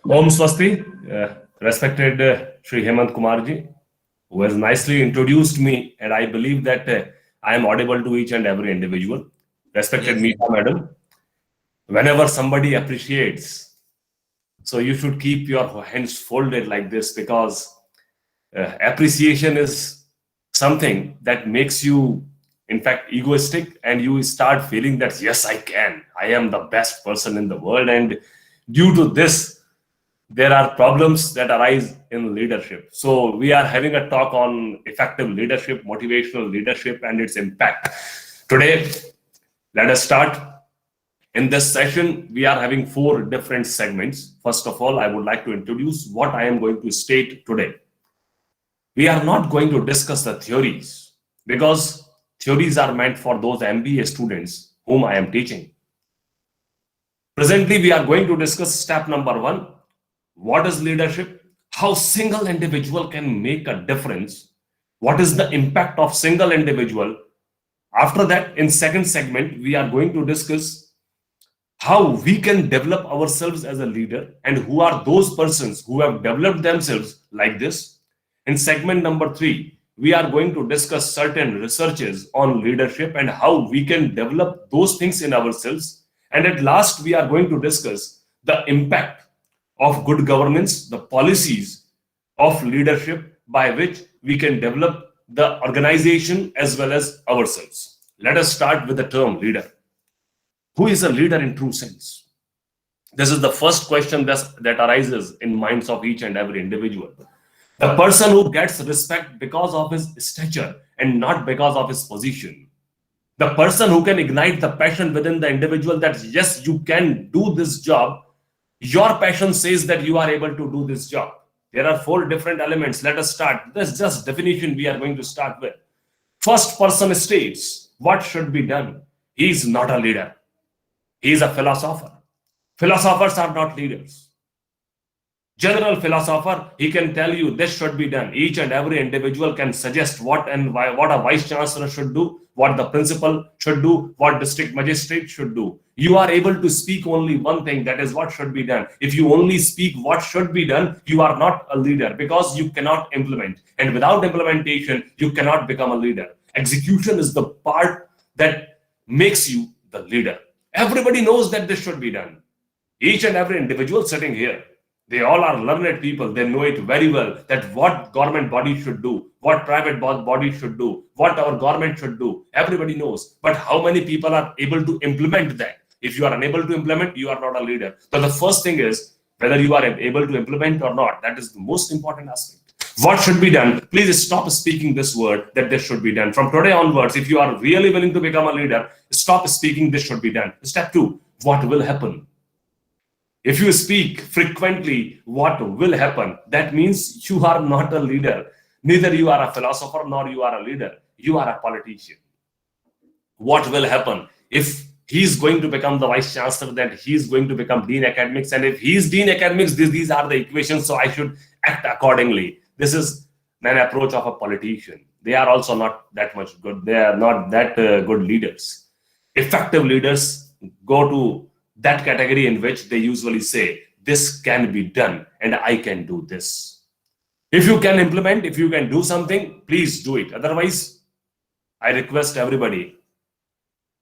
Om Swasti, respected Sri Hemant Kumarji, who has nicely introduced me, and I believe that I am audible to each and every individual. Respected Yes, Meeta Madam, whenever somebody appreciates, so you should keep your hands folded like this because appreciation is something that makes you, in fact, egoistic, and you start feeling that, yes, I can. I am the best person in the world. And due to this, there are problems that arise in leadership. So we are having a talk on effective leadership, motivational leadership, and its impact. Today, let us start. In this session, we are having four different segments. First of all, I would like to introduce what I am going to state today. We are not going to discuss the theories because theories are meant for those MBA students whom I am teaching. Presently, we are going to discuss step number one. What is leadership? How single individual can make a difference? What is the impact of single individual? After that, in second segment, we are going to discuss how we can develop ourselves as a leader and who are those persons who have developed themselves like this. In segment number three, we are going to discuss certain researches on leadership and how we can develop those things in ourselves. And at last, we are going to discuss the impact of good governance, the policies of leadership by which we can develop the organization as well as ourselves. Let us start with the term leader. Who is a leader in true sense? This is the first question that arises in minds of each and every individual. The person who gets respect because of his stature and not because of his position. The person who can ignite the passion within the individual that yes, you can do this job. Your passion says that you are able to do this job. There are four different elements. Let us start. This just definition we are going to start with. First person states what should be done. He is not a leader. He is a philosopher. Philosophers are not leaders. General philosopher, he can tell you this should be done. Each and every individual can suggest what and why, what a vice chancellor should do, what the principal should do, what district magistrate should do. You are able to speak only one thing, that is what should be done. If you only speak what should be done, you are not a leader because you cannot implement. And without implementation, you cannot become a leader. Execution is the part that makes you the leader. Everybody knows that this should be done. Each and every individual sitting here, they all are learned people. They know it very well that what government body should do, what private body should do, what our government should do. Everybody knows. But how many people are able to implement that? If you are unable to implement, you are not a leader. So the first thing is whether you are able to implement or not. That is the most important aspect. What should be done? Please stop speaking this word that this should be done. From today onwards, if you are really willing to become a leader, stop speaking this should be done. Step two, what will happen? If you speak frequently, what will happen? That means you are not a leader. Neither you are a philosopher nor you are a leader. You are a politician. What will happen? If he is going to become the vice chancellor, then he is going to become dean academics. And if he is dean academics, these are the equations. So I should act accordingly. This is an approach of a politician. They are also not that much good. They are not that good leaders. Effective leaders go to that category in which they usually say, this can be done and I can do this. If you can implement, if you can do something, please do it. Otherwise, I request everybody,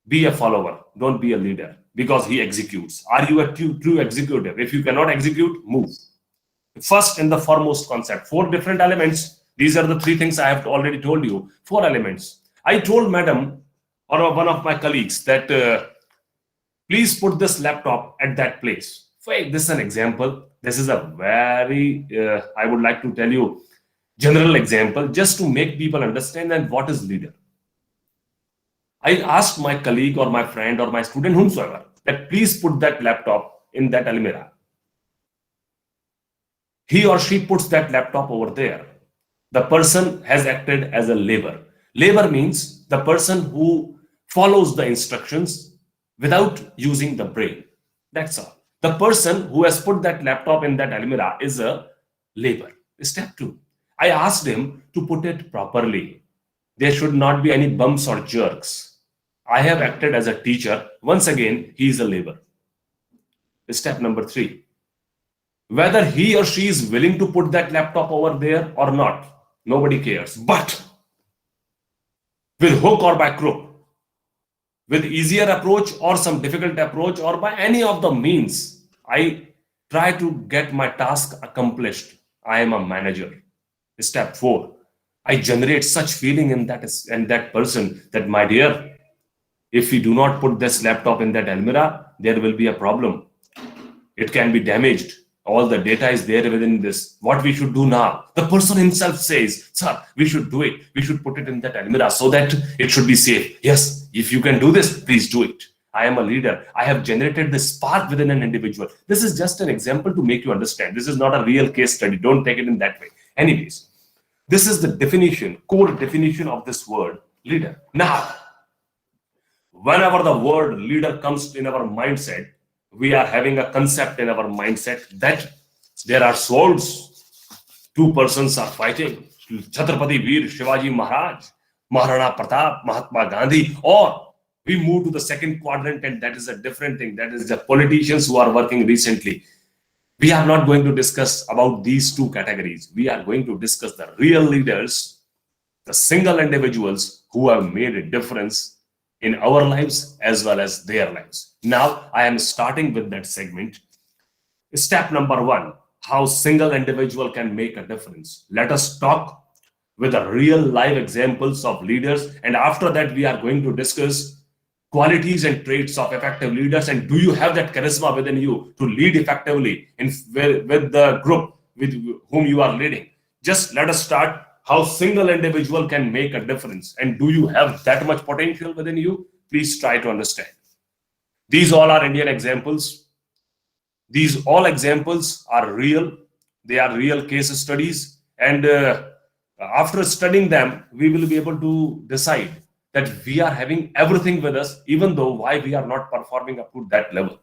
be a follower, don't be a leader, because he executes. Are you a true executive? If you cannot execute, move. First and the foremost concept, four different elements. These are the three things I have already told you. Four elements. I told madam or one of my colleagues that please put this laptop at that place. This is an example. This is a very, I would like to tell you, general example, just to make people understand and what is leader. I asked my colleague or my friend or my student, whomsoever, that please put that laptop in that almirah. He or she puts that laptop over there. The person has acted as a labor. Labor means the person who follows the instructions without using the brain. That's all. The person who has put that laptop in that almirah is a labor. Step two, I asked him to put it properly. There should not be any bumps or jerks. I have acted as a teacher. Once again, he is a labor. Step number three, Whether he or she is willing to put that laptop over there or not, nobody cares. But with hook or by crook, with easier approach or some difficult approach or by any of the means, I try to get my task accomplished. I am a manager. Step 4, I generate such feeling in that person that, my dear, if we do not put this laptop in that almirah, there will be a problem. It can be damaged. All the data is there within this. What we should do now? The person himself says, sir, we should do it. We should put it in that almirah so that it should be safe. Yes, if you can do this, please do it. I am a leader. I have generated the spark within an individual. This is just an example to make you understand. This is not a real case study. Don't take it in that way. Anyways, this is the definition, core definition of this word, leader. Now, whenever the word leader comes in our mindset, we are having a concept in our mindset that there are swords. Two persons are fighting. Chhatrapati Veer Shivaji Maharaj, Maharana Pratap, Mahatma Gandhi, or we move to the second quadrant, and that is a different thing. That is the politicians who are working recently. We are not going to discuss about these two categories. We are going to discuss the real leaders, the single individuals who have made a difference in our lives as well as their lives. Now, I am starting with that segment. Step number 1, how single individual can make a difference. Let us talk with the real live examples of leaders, and after that we are going to discuss qualities and traits of effective leaders, and do you have that charisma within you to lead effectively with the group with whom you are leading. Just let us start. How single individual can make a difference, and do you have that much potential within you? Please try to understand. These all are Indian examples. These all examples are real. They are real case studies, and after studying them, we will be able to decide that we are having everything with us, even though why we are not performing up to that level.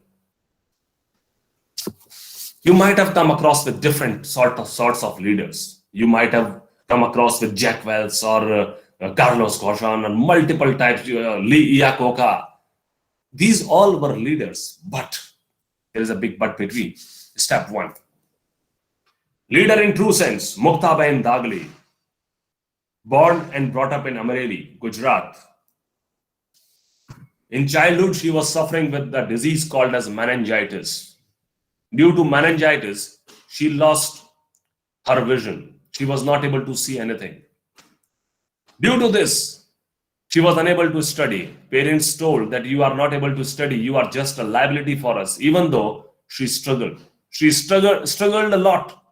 You might have come across with different sorts of leaders. You might have come across with Jack Welch or Carlos Ghosn and multiple types, Lee Iacocca. These all were leaders, but there is a big but between. Step 1. Leader in true sense, Muktabain Dagli. Born and brought up in Amreli, Gujarat. In childhood, she was suffering with the disease called as meningitis. Due to meningitis, she lost her vision. She was not able to see anything. Due to this, she was unable to study. Parents told that you are not able to study. You are just a liability for us. Even though she struggled. She struggled a lot.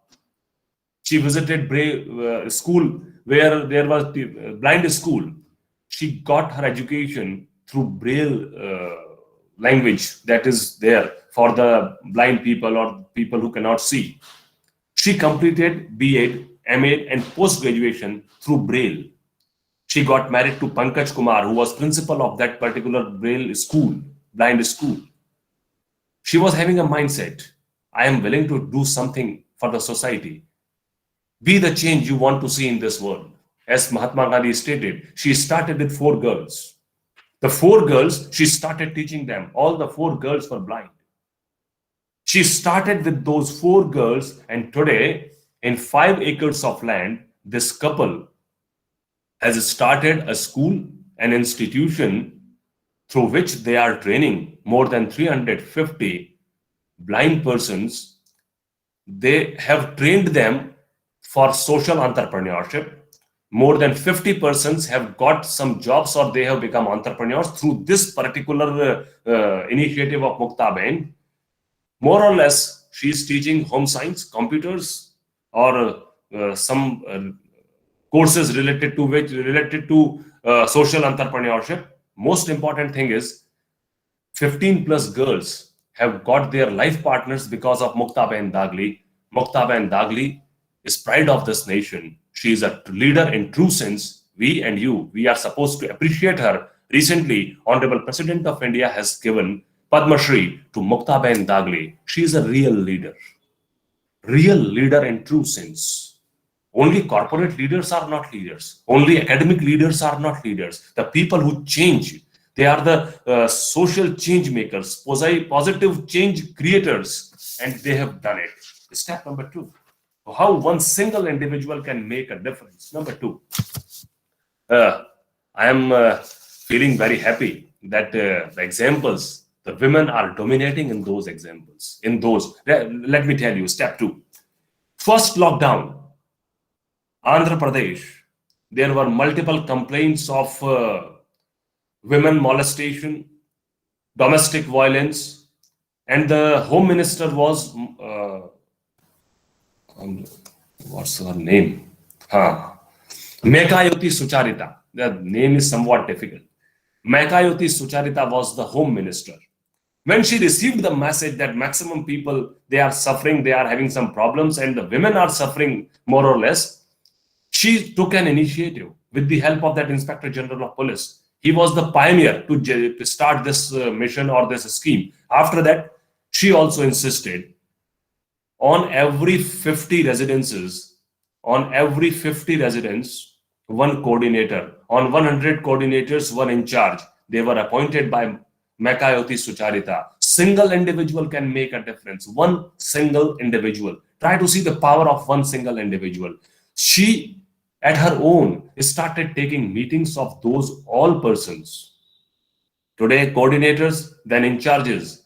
She visited school where there was blind school. She got her education through Braille language that is there for the blind people or people who cannot see. She completed B.Ed, M.Ed and post-graduation through Braille. She got married to Pankaj Kumar, who was principal of that particular Braille school, blind school. She was having a mindset, I am willing to do something for the society. Be the change you want to see in this world. As Mahatma Gandhi stated, she started with 4 girls. The 4 girls, she started teaching them. All the 4 girls were blind. She started with those 4 girls, and today, in 5 acres of land, this couple has started a school, an institution through which they are training more than 350 blind persons. They have trained them for social entrepreneurship. More than 50 persons have got some jobs or they have become entrepreneurs through this particular initiative of Muktabain. More or less, she is teaching home science, computers, or some courses related to social entrepreneurship. Most important thing is 15 plus girls have got their life partners because of Muktabain Dagli. Muktabain Dagli is pride of this nation. She is a leader in true sense. We and you, we are supposed to appreciate her. Recently, Honorable President of India has given Padma Shri to Muktabain Dagli. She is a real leader in true sense. Only corporate leaders are not leaders. Only academic leaders are not leaders. The people who change, they are the social change makers, positive change creators, and they have done it. Step number 2. How one single individual can make a difference. Number 2. I am feeling very happy that the examples, the women are dominating in those examples. Let me tell you, step 2. First lockdown, Andhra Pradesh, there were multiple complaints of women molestation, domestic violence, and the home minister was, what's her name? Mekayoti Sucharita. The name is somewhat difficult. Mekayoti Sucharita was the home minister. When she received the message that maximum people, they are suffering, they are having some problems, and the women are suffering more or less, she took an initiative with the help of that Inspector General of Police. He was the pioneer to start this mission or this scheme. After that, she also insisted on every 50 residences, one coordinator, on 100 coordinators, one in charge. They were appointed by Mekayoti Sucharita. Single individual can make a difference. One single individual. Try to see the power of one single individual. She, at her own, started taking meetings of those all persons. Today, coordinators, then in charges.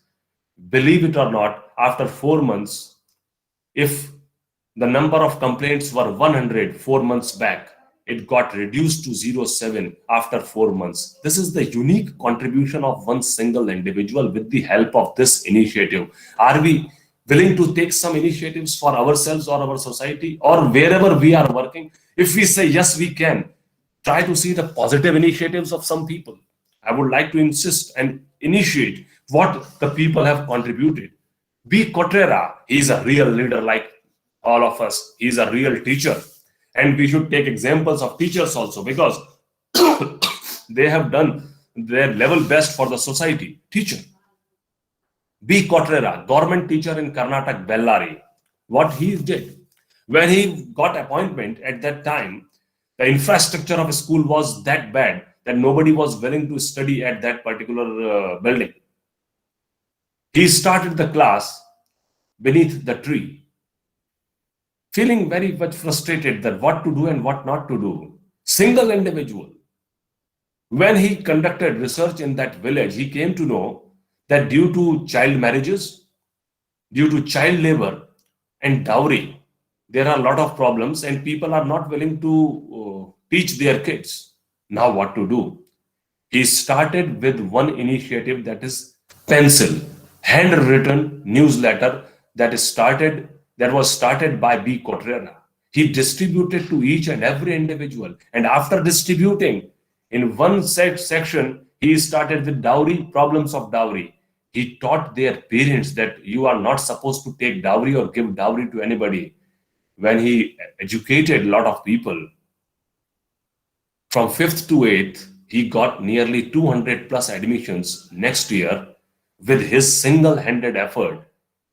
Believe it or not, after 4 months, if the number of complaints were 100 4 months back, it got reduced to 0.7 after 4 months. This is the unique contribution of one single individual with the help of this initiative. Are we willing to take some initiatives for ourselves or our society or wherever we are working? If we say yes, we can, try to see the positive initiatives of some people. I would like to insist and initiate what the people have contributed. B. Kotrera, he is a real leader like all of us. He is a real teacher. And we should take examples of teachers also because they have done their level best for the society. Teacher. B. Kotrera, government teacher in Karnataka, Bellary. What he did, when he got appointment at that time, the infrastructure of a school was that bad that nobody was willing to study at that particular building. He started the class beneath the tree, feeling very much frustrated that what to do and what not to do. Single individual. When he conducted research in that village, he came to know that due to child marriages, due to child labor and dowry, there are a lot of problems and people are not willing to teach their kids. Now what to do? He started with one initiative, that is Pencil, handwritten newsletter that was started by B. Kotrera. He distributed to each and every individual. And after distributing, in one section, he started with dowry, problems of dowry. He taught their parents that you are not supposed to take dowry or give dowry to anybody. When he educated a lot of people, from 5th to 8th, he got nearly 200 plus admissions next year with his single-handed effort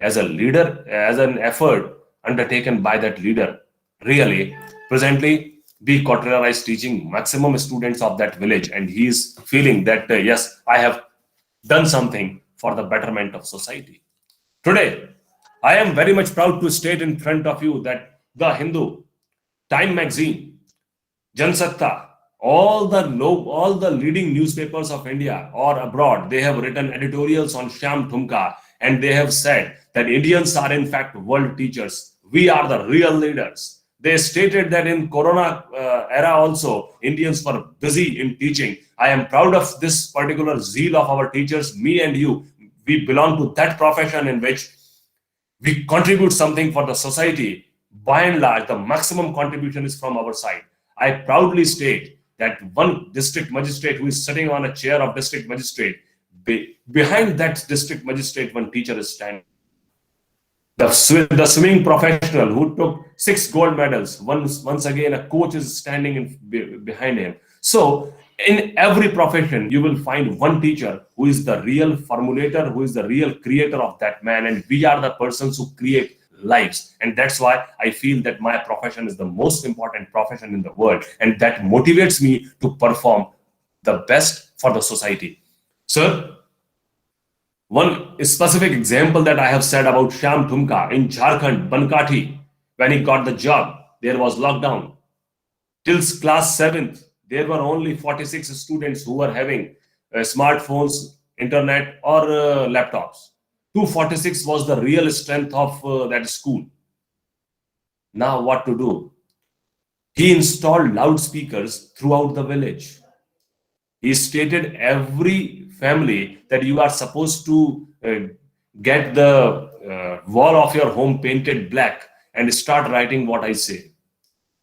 as a leader, as an effort undertaken by that leader. Really, presently, B. Kotrera is teaching maximum students of that village, and he is feeling that, yes, I have done something for the betterment of society. Today, I am very much proud to state in front of you that The Hindu, Time Magazine, Jansatta, all the leading newspapers of India or abroad, they have written editorials on Shyam Thumka, and they have said that Indians are in fact world teachers. We are the real leaders. They stated that in Corona era also, Indians were busy in teaching. I am proud of this particular zeal of our teachers. Me and you, we belong to that profession in which we contribute something for the society. By and large, the maximum contribution is from our side. I proudly state that one district magistrate who is sitting on a chair of district magistrate, behind that district magistrate, one teacher is standing. The swimming professional who took 6 gold medals, once again, a coach is standing behind him. So in every profession, you will find one teacher who is the real formulator, who is the real creator of that man. And we are the persons who create lives. And that's why I feel that my profession is the most important profession in the world. And that motivates me to perform the best for the society. Sir, One specific example that I have said about Shyam Thumka in Jharkhand, Bankathi, when he got the job, there was lockdown. Till class 7th, there were only 46 students who were having smartphones, internet, or laptops. 246 was the real strength of that school. Now, what to do? He installed loudspeakers throughout the village. He stated every family that you are supposed to get the wall of your home painted black and start writing what I say.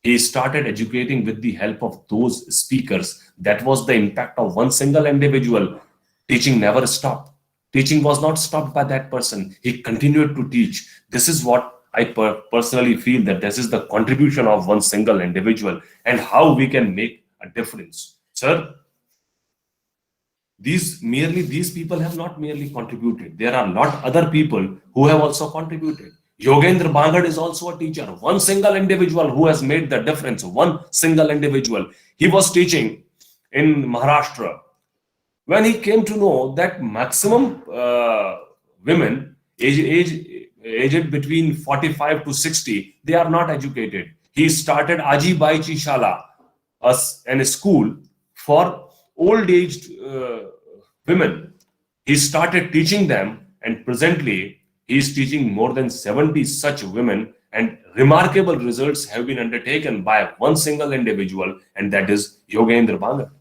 He started educating with the help of those speakers. That was the impact of one single individual. Teaching never stopped. Teaching was not stopped by that person. He continued to teach. This is what I personally feel, that this is the contribution of one single individual and how we can make a difference. Sir, these people have not merely contributed. There are a lot other people who have also contributed. Yogendra Bangad is also a teacher. One single individual who has made the difference. One single individual. He was teaching in Maharashtra. When he came to know that maximum women aged between 45 to 60, they are not educated. He started Aji Bai Chi Shala, a school for old-aged women. He started teaching them, and presently he is teaching more than 70 such women, and remarkable results have been undertaken by one single individual, and that is Yogendra Bangad.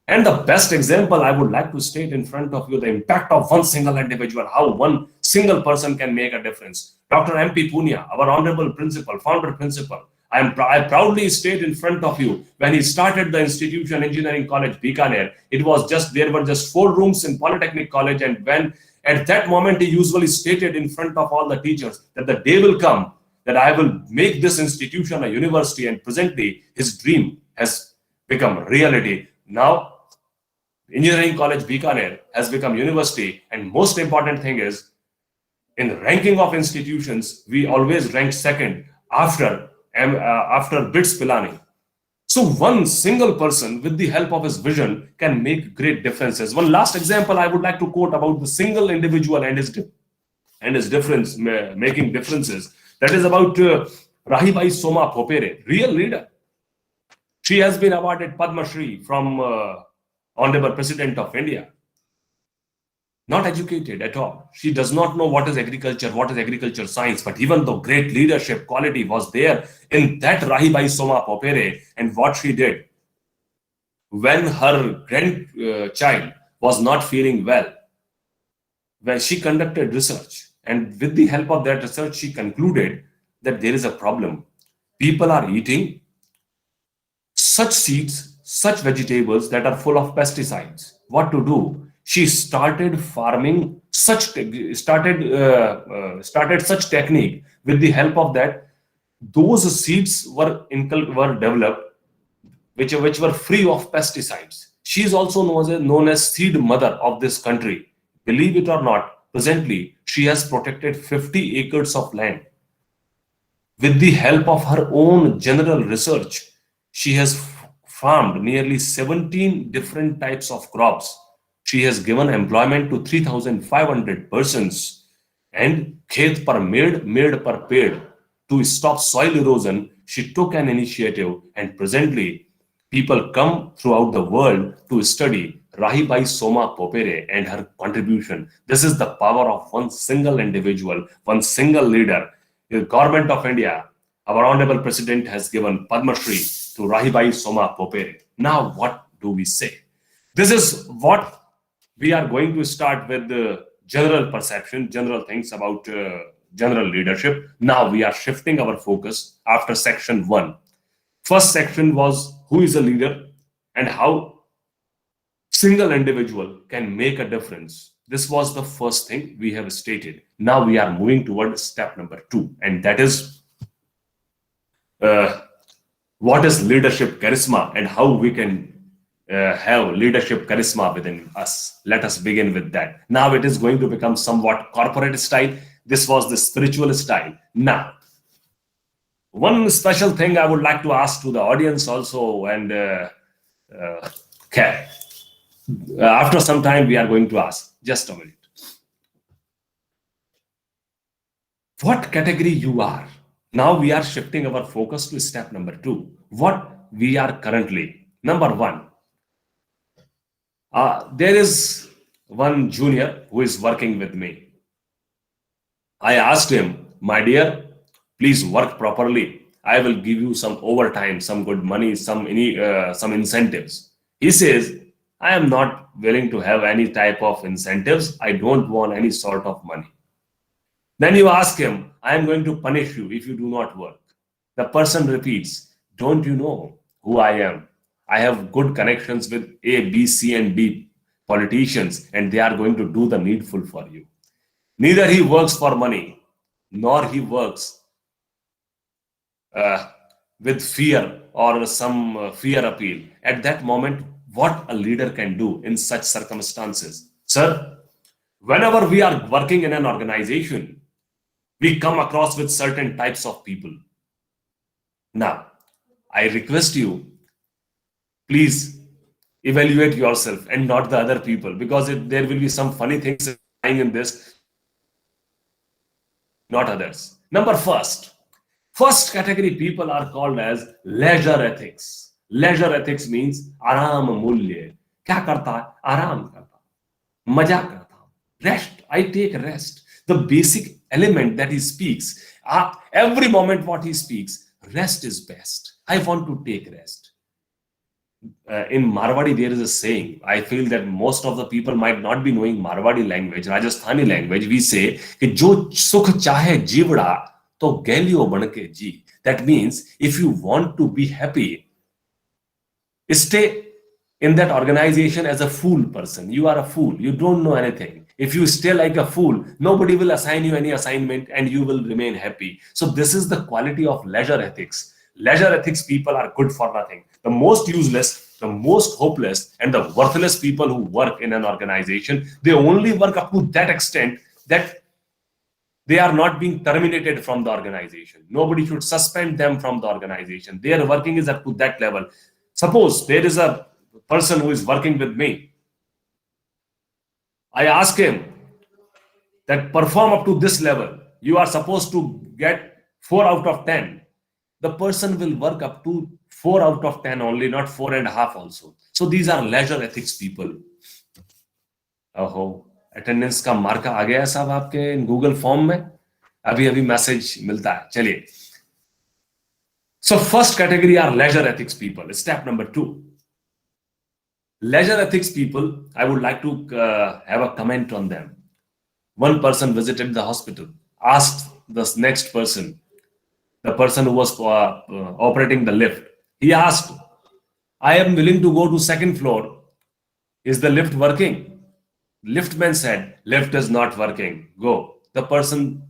And the best example I would like to state in front of you, the impact of one single individual, how one single person can make a difference. Dr. M.P. Punia, our honorable principal, founder principal, I proudly state in front of you, when he started the institution, Engineering College, Bikaner, there were just 4 rooms in Polytechnic College, and when at that moment he usually stated in front of all the teachers that the day will come that I will make this institution a university, and presently his dream has become reality. Now, Engineering College Bikaner has become university, and most important thing is, in ranking of institutions, we always rank second after BITS Pilani. So one single person with the help of his vision can make great differences. One last example I would like to quote about the single individual and his difference making differences. That is about Rahibai Soma Phopere, real leader. She has been awarded Padma Shri from Honorable President of India. Not educated at all. She does not know what is agriculture science, but even though great leadership quality was there in that Rahibai Soma Phopere, and what she did when her grandchild was not feeling well, when she conducted research, and with the help of that research, she concluded that there is a problem. People are eating such seeds, such vegetables that are full of pesticides. What to do? She started farming started such technique. With the help of that, those seeds were developed which were free of pesticides. She is also known as seed mother of this country. Believe it or not, presently she has protected 50 acres of land. With the help of her own general research, she has farmed nearly 17 different types of crops. She has given employment to 3,500 persons, and Khet par Med par Ped, to stop soil erosion. She took an initiative, and presently people come throughout the world to study Rahibai Soma Phopere and her contribution. This is the power of one single individual, one single leader. The government of India, our honorable president, has given Padma Shri to Rahibai Soma Phopere. Now, what do we say? This is what we are going to start with the general perception, general things about general leadership. Now we are shifting our focus after section 1. First section was who is a leader and how single individual can make a difference. This was the first thing we have stated. Now we are moving toward step number 2, and that is what is leadership charisma and how we can have leadership charisma within us. Let us begin with that. Now it is going to become somewhat corporate style. This was the spiritual style. Now, one special thing I would like to ask to the audience also, and after some time we are going to ask. Just a minute. what category you are. Now we are shifting our focus to step number 2. What we are currently. Number 1, there is one junior who is working with me. I asked him, my dear, please work properly. I will give you some overtime, some good money, some incentives. He says, I am not willing to have any type of incentives. I don't want any sort of money. Then you ask him, I am going to punish you if you do not work. The person repeats, don't you know who I am? I have good connections with A, B, C, and D politicians, and they are going to do the needful for you. Neither he works for money, nor he works uh, with fear or some fear appeal. At that moment, what a leader can do in such circumstances. Sir, whenever we are working in an organization, we come across with certain types of people. Now, I request you, please evaluate yourself and not the other people, because there will be some funny things lying in this, not others. Number first category people are called as leisure ethics. Leisure ethics means आराम मूल्य. क्या करता है? आराम करता, मजा करता हूं, rest. I take rest. The basic element that he speaks, every moment what he speaks, rest is best. I want to take rest. In Marwadi, there is a saying. I feel that most of the people might not be knowing Marwadi language, Rajasthani language. We say कि जो सुख चाहे जीवड़ा तो गैलियो बनके जी. That means if you want to be happy, stay in that organization as a fool person. You are a fool. You don't know anything. If you stay like a fool, nobody will assign you any assignment and you will remain happy. So this is the quality of leisure ethics. Leisure ethics people are good for nothing. The most useless, the most hopeless, and the worthless people who work in an organization, they only work up to that extent that they are not being terminated from the organization. Nobody should suspend them from the organization. Their working is up to that level. Suppose there is a person who is working with me. I ask him that perform up to this level. You are supposed to get 4 out of 10. The person will work up to 4 out of 10 only, not 4.5 also. So these are leisure ethics people. Oh, attendance का मार्का आ गया है साहब आपके Google form में. अभी अभी message मिलता है. चलिए. So first category are leisure ethics people. Step number 2. Leisure ethics people, I would like to have a comment on them. One person visited the hospital, asked the next person, the person who was operating the lift. He asked, I am willing to go to second floor. Is the lift working? Liftman said, lift is not working. Go. The person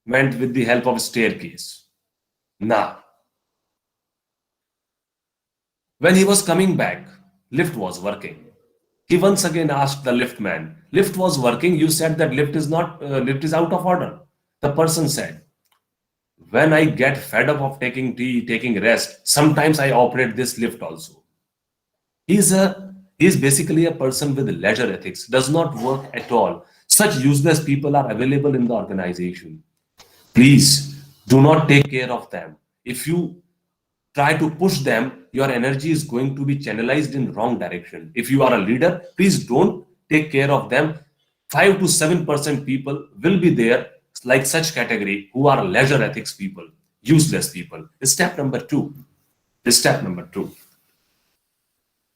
went with the help of staircase. Now, when he was coming back, lift was working. He once again asked the liftman, lift was working. You said that lift is not, lift is out of order. The person said, when I get fed up of taking tea, taking rest, sometimes I operate this lift also. He's basically a person with leisure ethics, does not work at all. Such useless people are available in the organization. Please do not take care of them. If you try to push them, your energy is going to be channelized in wrong direction. If you are a leader, please don't take care of them. 5 to 7% people will be there like such category who are leisure ethics people, useless people. Step number 2. Step number 2.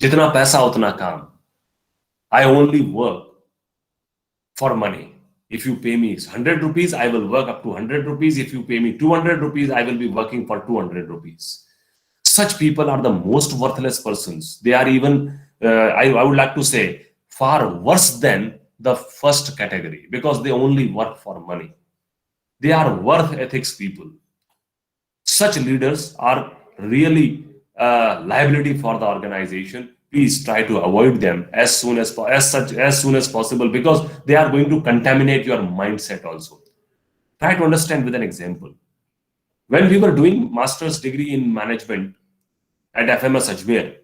Jitna paisa utna kaam. I only work for money. If you pay me 100 rupees, I will work up to 100 rupees. If you pay me 200 rupees, I will be working for 200 rupees. Such people are the most worthless persons. They are even, I would like to say, far worse than the first category because they only work for money. They are worth ethics people. Such leaders are really a liability for the organization. Please try to avoid them as soon as possible because they are going to contaminate your mindset also. Try to understand with an example. When we were doing master's degree in management at FMS Ajmer,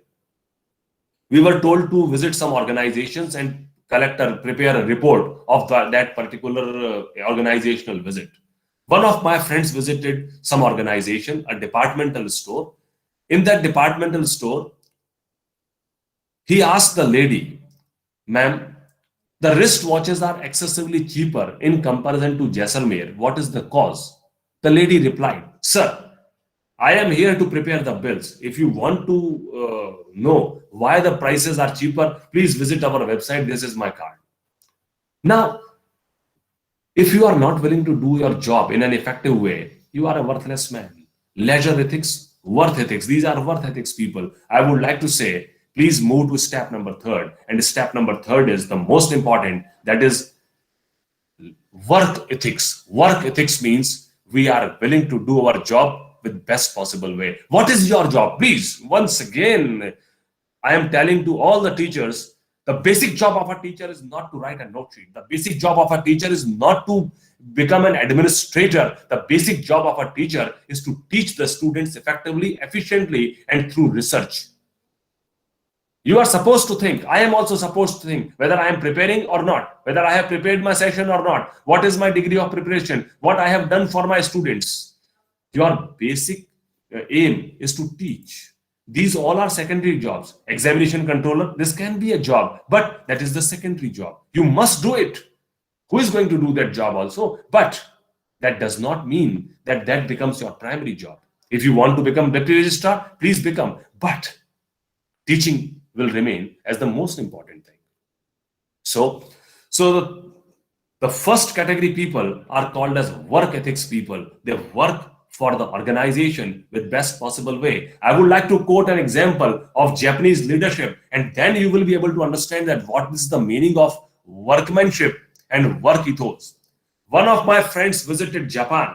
we were told to visit some organizations and prepare a report of that particular organizational visit. One of my friends visited some organization, a departmental store. In that departmental store, he asked the lady, ma'am, the wristwatches are excessively cheaper in comparison to Jaisalmer. What is the cause? The lady replied, sir, I am here to prepare the bills. If you want to know why the prices are cheaper, please visit our website. This is my card. Now, if you are not willing to do your job in an effective way, you are a worthless man. Leisure ethics, worth ethics. These are worth ethics people. I would like to say, please move to step number third. And step number third is the most important. That is work ethics. Work ethics means we are willing to do our job with best possible way. What is your job? Please, once again, I am telling to all the teachers, the basic job of a teacher is not to write a note sheet. The basic job of a teacher is not to become an administrator. The basic job of a teacher is to teach the students effectively, efficiently, and through research. You are supposed to think. I am also supposed to think whether I am preparing or not, whether I have prepared my session or not, what is my degree of preparation, what I have done for my students. Your basic aim is to teach. These all are secondary jobs. Examination controller, this can be a job, but that is the secondary job. You must do it. Who is going to do that job also? But that does not mean that that becomes your primary job. If you want to become deputy registrar, please become. But teaching will remain as the most important thing. So the first category people are called as work ethics people. They work for the organization with best possible way. I would like to quote an example of Japanese leadership, and then you will be able to understand that what is the meaning of workmanship and work ethos. One of my friends visited Japan.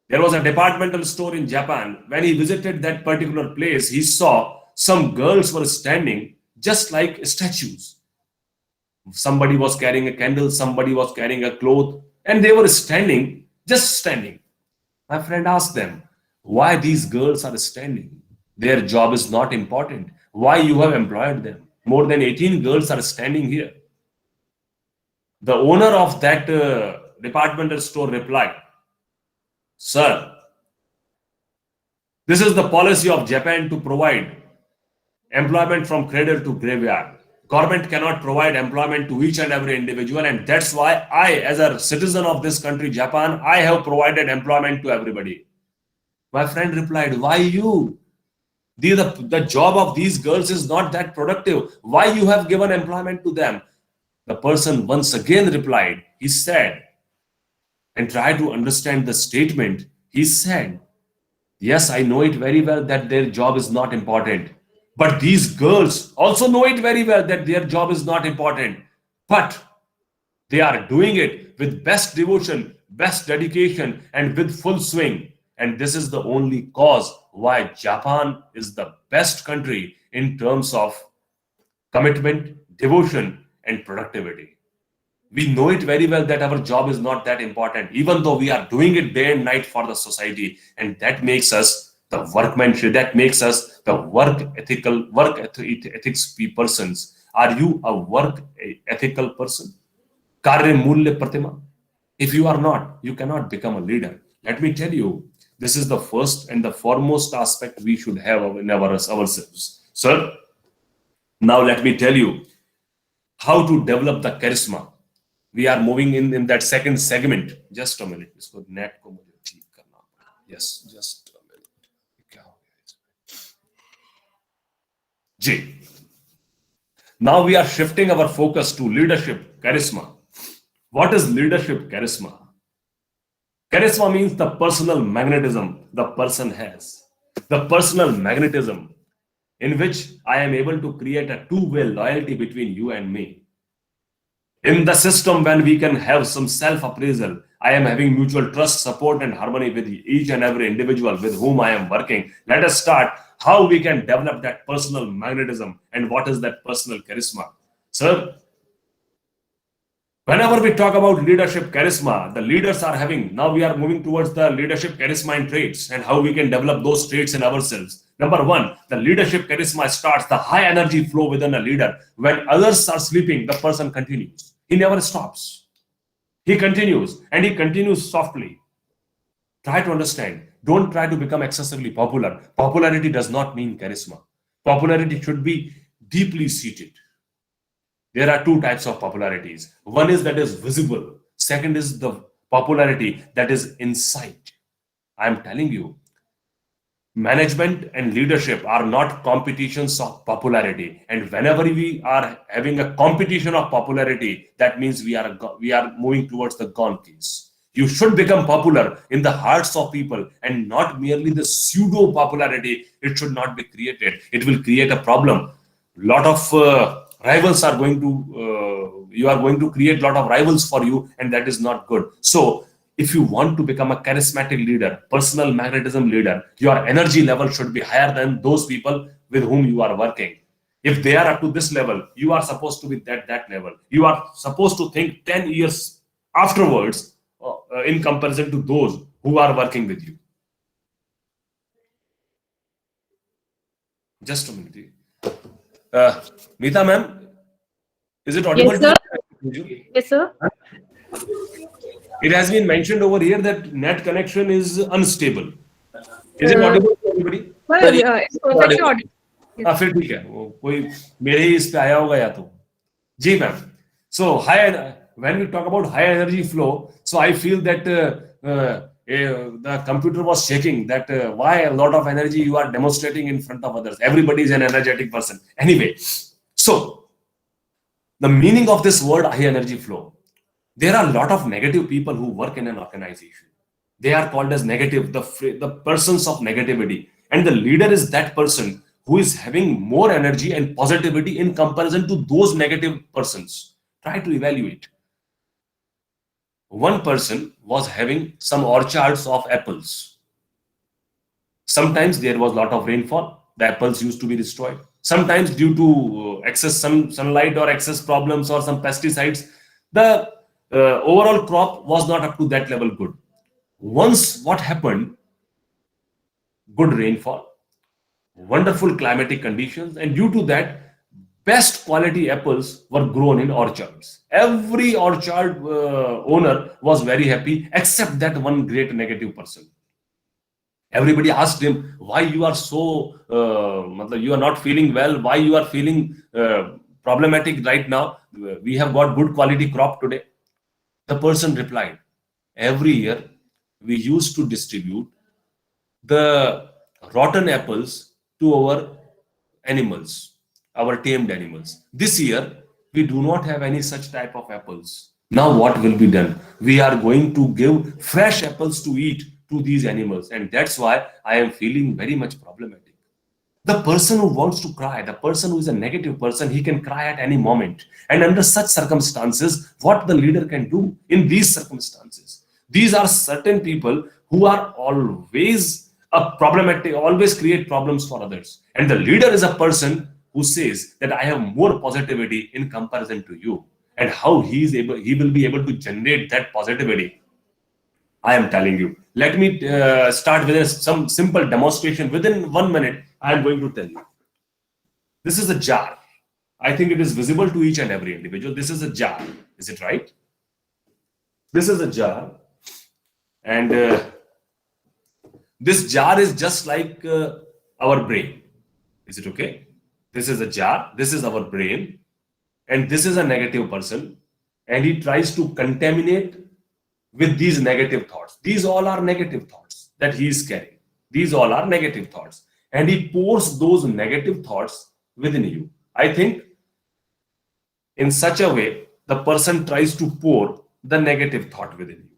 There was a departmental store in Japan. When he visited that particular place, he saw some girls were standing just like statues. Somebody was carrying a candle, somebody was carrying a cloth, and they were standing, just standing. My friend asked them, why these girls are standing? Their job is not important. Why you have employed them? More than 18 girls are standing here. The owner of that departmental store replied, sir, this is the policy of Japan to provide employment from cradle to graveyard. Government cannot provide employment to each and every individual, and that's why I, as a citizen of this country, Japan, I have provided employment to everybody. My friend replied, why you? The job of these girls is not that productive. Why you have given employment to them? The person once again replied, he said, and try to understand the statement. He said, yes, I know it very well that their job is not important. But these girls also know it very well that their job is not important. But they are doing it with best devotion, best dedication, and with full swing. And this is the only cause why Japan is the best country in terms of commitment, devotion, and productivity. We know it very well that our job is not that important, even though we are doing it day and night for the society. And that makes us the workmanship, that makes us the ethics persons. Are you a work ethical person? Karya Mulya Pratima? If you are not, you cannot become a leader. Let me tell you, this is the first and the foremost aspect we should have in ourselves. Sir, now let me tell you how to develop the charisma. We are moving in that second segment. Just a minute. Yes, just a minute. J. Now we are shifting our focus to leadership charisma. What is leadership charisma? Charisma means the personal magnetism the person has. The personal magnetism in which I am able to create a two-way loyalty between you and me. In the system, when we can have some self-appraisal, I am having mutual trust, support, and harmony with each and every individual with whom I am working. Let us start how we can develop that personal magnetism and what is that personal charisma. Sir, whenever we talk about leadership charisma, the leaders are having, now we are moving towards the leadership charisma and traits and how we can develop those traits in ourselves. Number one, the leadership charisma starts the high energy flow within a leader. When others are sleeping, the person continues. He never stops. He continues, and he continues softly. Try to understand. Don't try to become excessively popular. Popularity does not mean charisma. Popularity should be deeply seated. There are two types of popularities. One is that is visible. Second is the popularity that is inside. I am telling you, management and leadership are not competitions of popularity. And whenever we are having a competition of popularity, that means we are moving towards the gone case. You should become popular in the hearts of people, and not merely the pseudo popularity. It should not be created. It will create a problem. Lot of rivals are going to you are going to create lot of rivals for you, and that is not good. So if you want to become a charismatic leader, personal magnetism leader, your energy level should be higher than those people with whom you are working. If they are up to this level, you are supposed to be that level. You are supposed to think 10 years afterwards in comparison to those who are working with you. Just a minute. Meeta ma'am, is it audible Yes, to sir. you? Yes, sir. It has been mentioned over here that net connection is unstable. Is it Uh, audible to everybody? well, it's perfectly audible. हाँ फिर ठीक है वो कोई मेरे ही इस पे आया होगा या तो जी ma'am so hi when we talk about high energy flow so I feel that the computer was shaking that why a lot of energy you are demonstrating in front of others. Everybody is an energetic person anyway. So the meaning of this word high energy flow, there are a lot of negative people who work in an organization. They are called as negative, the persons of negativity. And the leader is that person who is having more energy and positivity in comparison to those negative persons. Try to evaluate. One person was having some orchards of apples. Sometimes there was a lot of rainfall. The apples used to be destroyed. Sometimes due to excess sunlight or excess problems or some pesticides, the overall crop was not up to that level good. Once what happened, good rainfall, wonderful climatic conditions, and due to that, best quality apples were grown in orchards. Every orchard owner was very happy, except that one great negative person. Everybody asked him, why you are so, you are not feeling well, why you are feeling problematic right now. We have got good quality crop today. The person replied, every year we used to distribute the rotten apples to our animals, our tamed animals. This year, we do not have any such type of apples. Now, what will be done? We are going to give fresh apples to eat to these animals, and that's why I am feeling very much problematic. The person who wants to cry, the person who is a negative person, he can cry at any moment. And under such circumstances, what the leader can do in these circumstances? These are certain people who are always a problematic, always create problems for others. And the leader is a person who says that I have more positivity in comparison to you. And how he will be able to generate that positivity. I am telling you. Let me start with some simple demonstration. Within 1 minute, I am going to tell you. This is a jar. I think it is visible to each and every individual. This is a jar. Is it right? This is a jar. And this jar is just like our brain. Is it okay? This is a jar. This is our brain. And this is a negative person. And he tries to contaminate with these negative thoughts. These all are negative thoughts that he is carrying. These all are negative thoughts. And he pours those negative thoughts within you. I think in such a way, the person tries to pour the negative thought within you.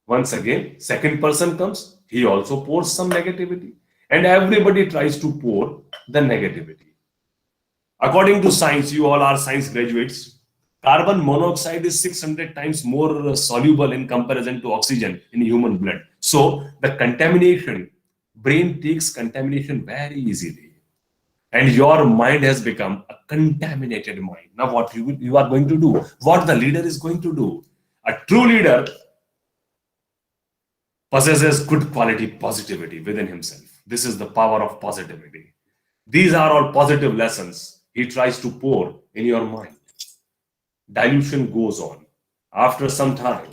Once again, second person comes, he also pours some negativity. And everybody tries to pour the negativity. According to science, you all are science graduates, carbon monoxide is 600 times more soluble in comparison to oxygen in human blood. So the contamination, brain takes contamination very easily. And your mind has become a contaminated mind. Now what you are going to do, what the leader is going to do. A true leader possesses good quality positivity within himself. This is the power of positivity. These are all positive lessons he tries to pour in your mind. Dilution goes on. After some time,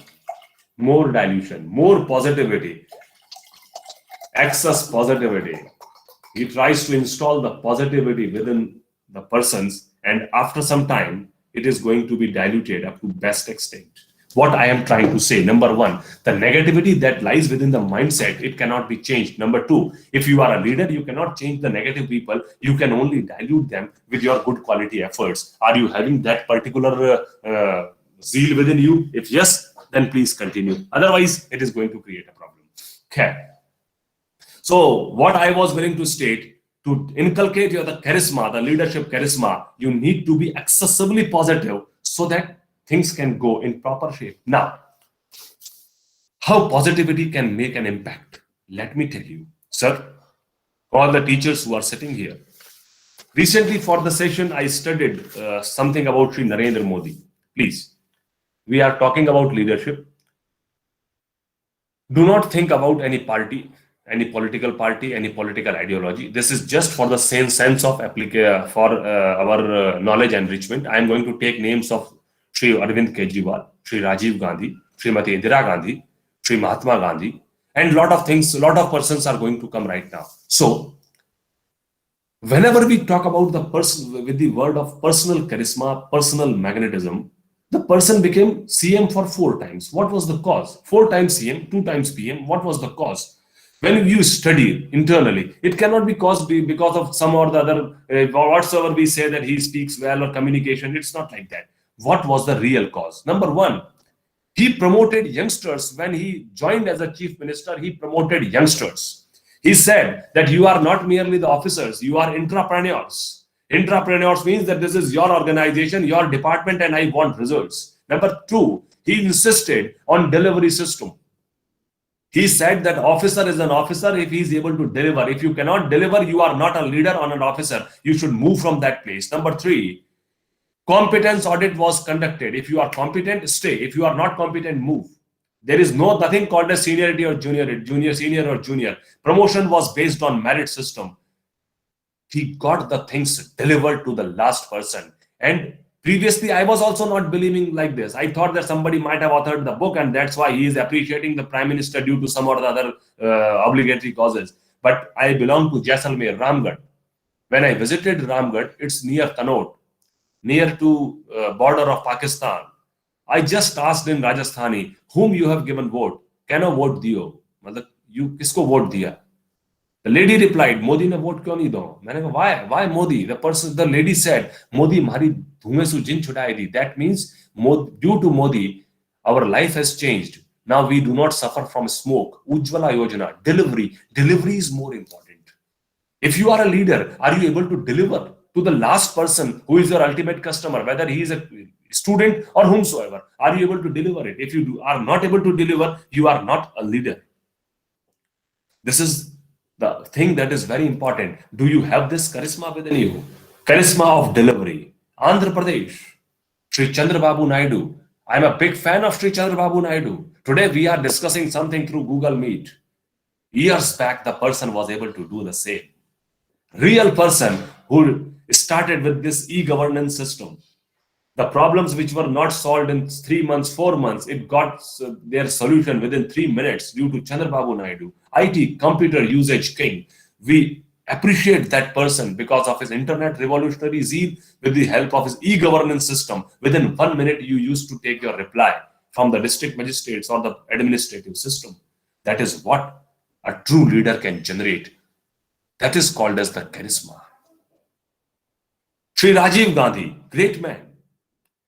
more dilution, more positivity, excess positivity. He tries to install the positivity within the persons, and after some time, it is going to be diluted up to best extent. What I am trying to say, number one, the negativity that lies within the mindset, it cannot be changed. Number two, if you are a leader, you cannot change the negative people. You can only dilute them with your good quality efforts. Are you having that particular zeal within you? If yes, then please continue. Otherwise, it is going to create a problem. Okay. So what I was willing to state, to inculcate your the charisma, the leadership charisma, you need to be excessively positive so that things can go in proper shape. Now, how positivity can make an impact? Let me tell you, sir, all the teachers who are sitting here. Recently, for the session, I studied something about Sri Narendra Modi. Please, we are talking about leadership. Do not think about any party, any political party, any political ideology. This is just for the same sense of our knowledge enrichment. I am going to take names of Sri Arvind Kejriwal, Sri Rajiv Gandhi, Srimati Indira Gandhi, Sri Mahatma Gandhi, and lot of things, a lot of persons are going to come right now. So, whenever we talk about the person with the word of personal charisma, personal magnetism, the person became CM for 4 times. What was the cause? 4 times CM, 2 times PM. What was the cause? When you study internally, it cannot be caused because of some or the other, whatsoever we say that he speaks well or communication. It's not like that. What was the real cause? Number one, he promoted youngsters. When he joined as a chief minister, he promoted youngsters. He said that you are not merely the officers, you are entrepreneurs. Entrepreneurs means that this is your organization, your department, and I want results. Number two, he insisted on delivery system. He said that officer is an officer if he is able to deliver. If you cannot deliver, you are not a leader or an officer. You should move from that place. Number three, competence audit was conducted. If you are competent, stay. If you are not competent, move. There is nothing called as seniority or junior, senior or junior. Promotion was based on merit system. He got the things delivered to the last person. And previously, I was also not believing like this. I thought that somebody might have authored the book and that's why he is appreciating the prime minister due to some or the other obligatory causes. But I belong to Jaisalmer, Ramgarh. When I visited Ramgarh, it's near Tanote, near to border of Pakistan. I just asked in Rajasthani, whom you have given vote? Kano vote diyo? Matlab, you kisko vote diya? The lady replied, Modi ne vote kyun nahi do? Maine kaha, why Modi? The lady said, Modi mari dhume su jin chudai di. That means due to Modi, our life has changed. Now we do not suffer from smoke. Ujjwala Yojana, delivery. Delivery is more important. If you are a leader, are you able to deliver to the last person who is your ultimate customer, whether he is a student or whomsoever? Are you able to deliver it? If you are not able to deliver, you are not a leader. This is the thing that is very important. Do you have this charisma within you? Charisma of delivery. Andhra Pradesh, Sri Chandrababu Naidu. I'm a big fan of Sri Chandrababu Naidu. Today we are discussing something through Google Meet. Years back, the person was able to do the same. Real person who started with this e-governance system. The problems which were not solved in 3 months, 4 months, it got their solution within 3 minutes due to Chandrababu Naidu. IT, computer usage king. We appreciate that person because of his internet revolutionary zeal with the help of his e-governance system. Within 1 minute, you used to take your reply from the district magistrates or the administrative system. That is what a true leader can generate. That is called as the charisma. Sri Rajiv Gandhi, great man.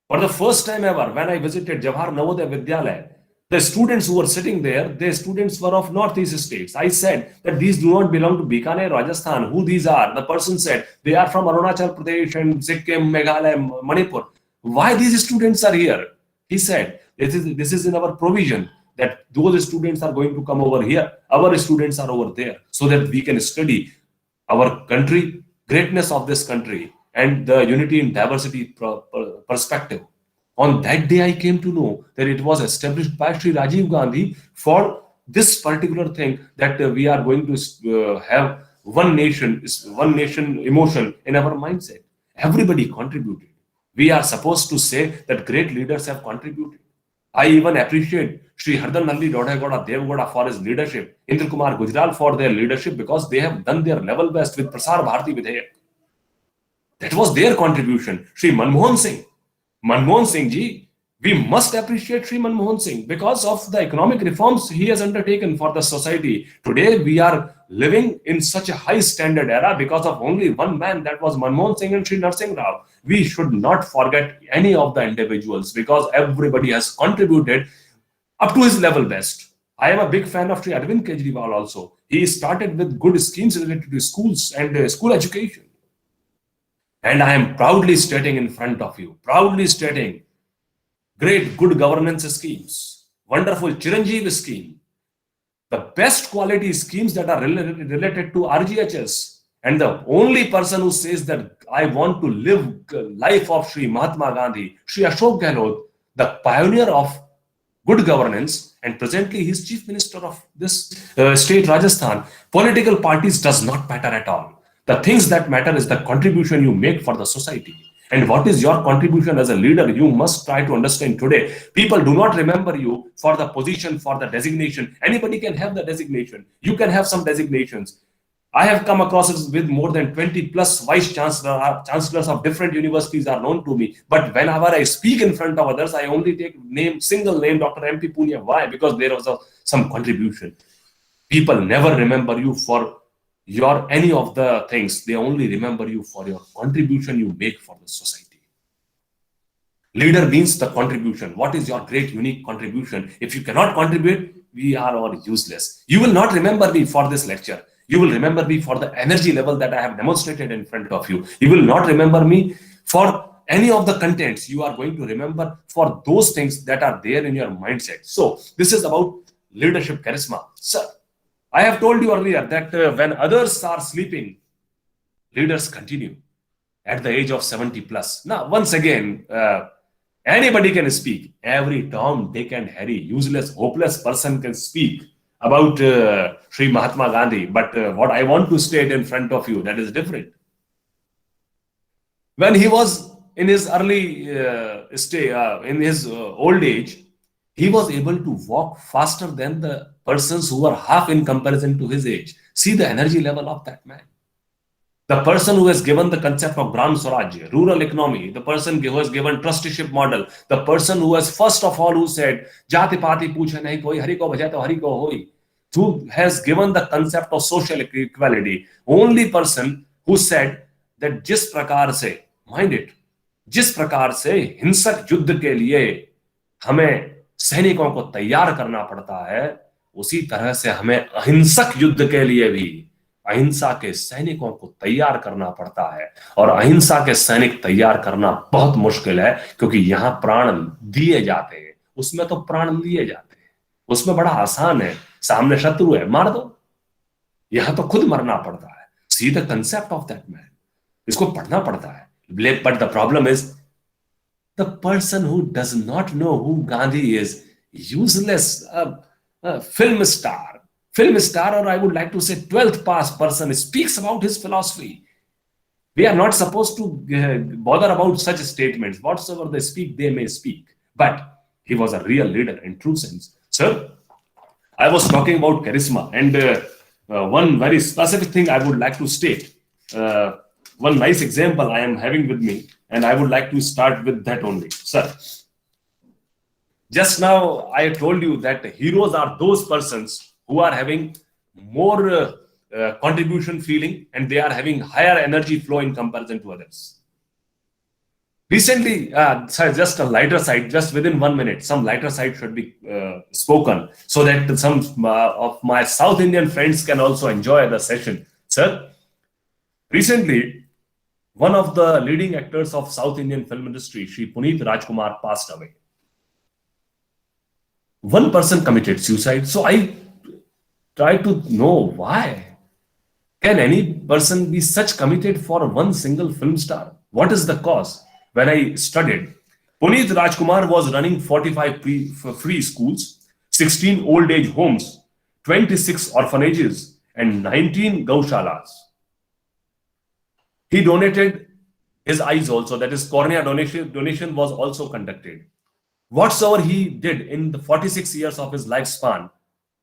For the first time ever, when I visited Jawahar Navodaya Vidyalaya, the students who were sitting there, the students were of northeast states. I said that these do not belong to Bikaner, Rajasthan. Who these are? The person said they are from Arunachal Pradesh and Sikkim, Meghalaya, Manipur. Why these students are here? He said, this is in our provision that those students are going to come over here. Our students are over there so that we can study our country, greatness of this country, and the unity in diversity perspective. On that day, I came to know that it was established by Sri Rajiv Gandhi for this particular thing, that we are going to have one nation emotion in our mindset. Everybody contributed. We are supposed to say that great leaders have contributed. I even appreciate Sri Hardan Nandi Dodhaigoda Devagoda for his leadership, Indra Kumar Gujral for their leadership, because they have done their level best with Prasar Bharati Vidhayak. That was their contribution. Sri Manmohan Singh ji, we must appreciate Sri Manmohan Singh because of the economic reforms he has undertaken for the society. Today we are living in such a high standard era because of only one man, that was Manmohan Singh and Sri Narsingh Rao. We should not forget any of the individuals because everybody has contributed up to his level best. I am a big fan of Sri Arvind Kejriwal also. He started with good schemes related to schools and school education. And I am proudly stating in front of you, proudly stating, great good governance schemes, wonderful Chiranjeevi scheme, the best quality schemes that are related to RGHS. And the only person who says that I want to live life of Sri Mahatma Gandhi, Sri Ashok Gehlot, the pioneer of good governance, and presently he is chief minister of this state, Rajasthan. Political parties does not matter at all. The things that matter is the contribution you make for the society. And what is your contribution as a leader? You must try to understand today. People do not remember you for the position, for the designation. Anybody can have the designation. You can have some designations. I have come across with more than 20 plus vice chancellors of different universities are known to me. But whenever I speak in front of others, I only take single name, Dr. M.P. Punia. Why? Because there was some contribution. People never remember you for your any of the things. They only remember you for your contribution you make for the society. Leader means the contribution. What is your great unique contribution? If you cannot contribute, we are all useless. You will not remember me for this lecture. You will remember me for the energy level that I have demonstrated in front of you. You will not remember me for any of the contents. You are going to remember for those things that are there in your mindset. So this is about leadership charisma. Sir, I have told you earlier that when others are sleeping, leaders continue at the age of 70 plus. Now, once again, anybody can speak. Every Tom, Dick and Harry, useless, hopeless person can speak about Sri Mahatma Gandhi. But what I want to state in front of you, that is different. When he was in his early in his old age, he was able to walk faster than the persons who were half in comparison to his age. See the energy level of that man. The person who has given the concept of Gram Swaraj, rural economy, the person who has given trusteeship model, the person who has first of all who said, Jati Pati Puche nahi koi, Hari ko bhaja to Hari ko hoi, who has given the concept of social equality, only person who said that jis prakar se, mind it, जिस प्रकार से हिंसक युद्ध के लिए हमें सैनिकों को तैयार करना पड़ता है, उसी तरह से हमें अहिंसक युद्ध के लिए भी अहिंसा के सैनिकों को तैयार करना पड़ता है। और अहिंसा के सैनिक तैयार करना बहुत मुश्किल है, क्योंकि यहाँ प्राण दिए जाते हैं, उसमें तो प्राण लिए जाते हैं, उसमें बड़ा आसान है, सामने शत्रु है, मार दो। यहाँ तो खुद मरना पड़ता है। See the concept of that man, इसको पढ़ना पड़ता है। But the problem is, the person who does not know who Gandhi is, useless, film star, or I would like to say 12th pass person speaks about his philosophy. We are not supposed to bother about such statements. Whatsoever they speak, they may speak. But he was a real leader in true sense. Sir, I was talking about charisma, and one very specific thing I would like to state. One nice example I am having with me, and I would like to start with that only. Sir, just now I told you that heroes are those persons who are having more contribution feeling, and they are having higher energy flow in comparison to others. Recently, just a lighter side, just within 1 minute, some lighter side should be spoken, so that some of my South Indian friends can also enjoy the session. Sir, recently, one of the leading actors of South Indian film industry, Shri Puneeth Rajkumar, passed away. One person committed suicide. So I tried to know why. Can any person be such committed for one single film star? What is the cause? When I studied, Puneeth Rajkumar was running 45 free schools, 16 old age homes, 26 orphanages, and 19 gaushalas. He donated his eyes also, that is cornea donation was also conducted. Whatsoever he did in the 46 years of his lifespan,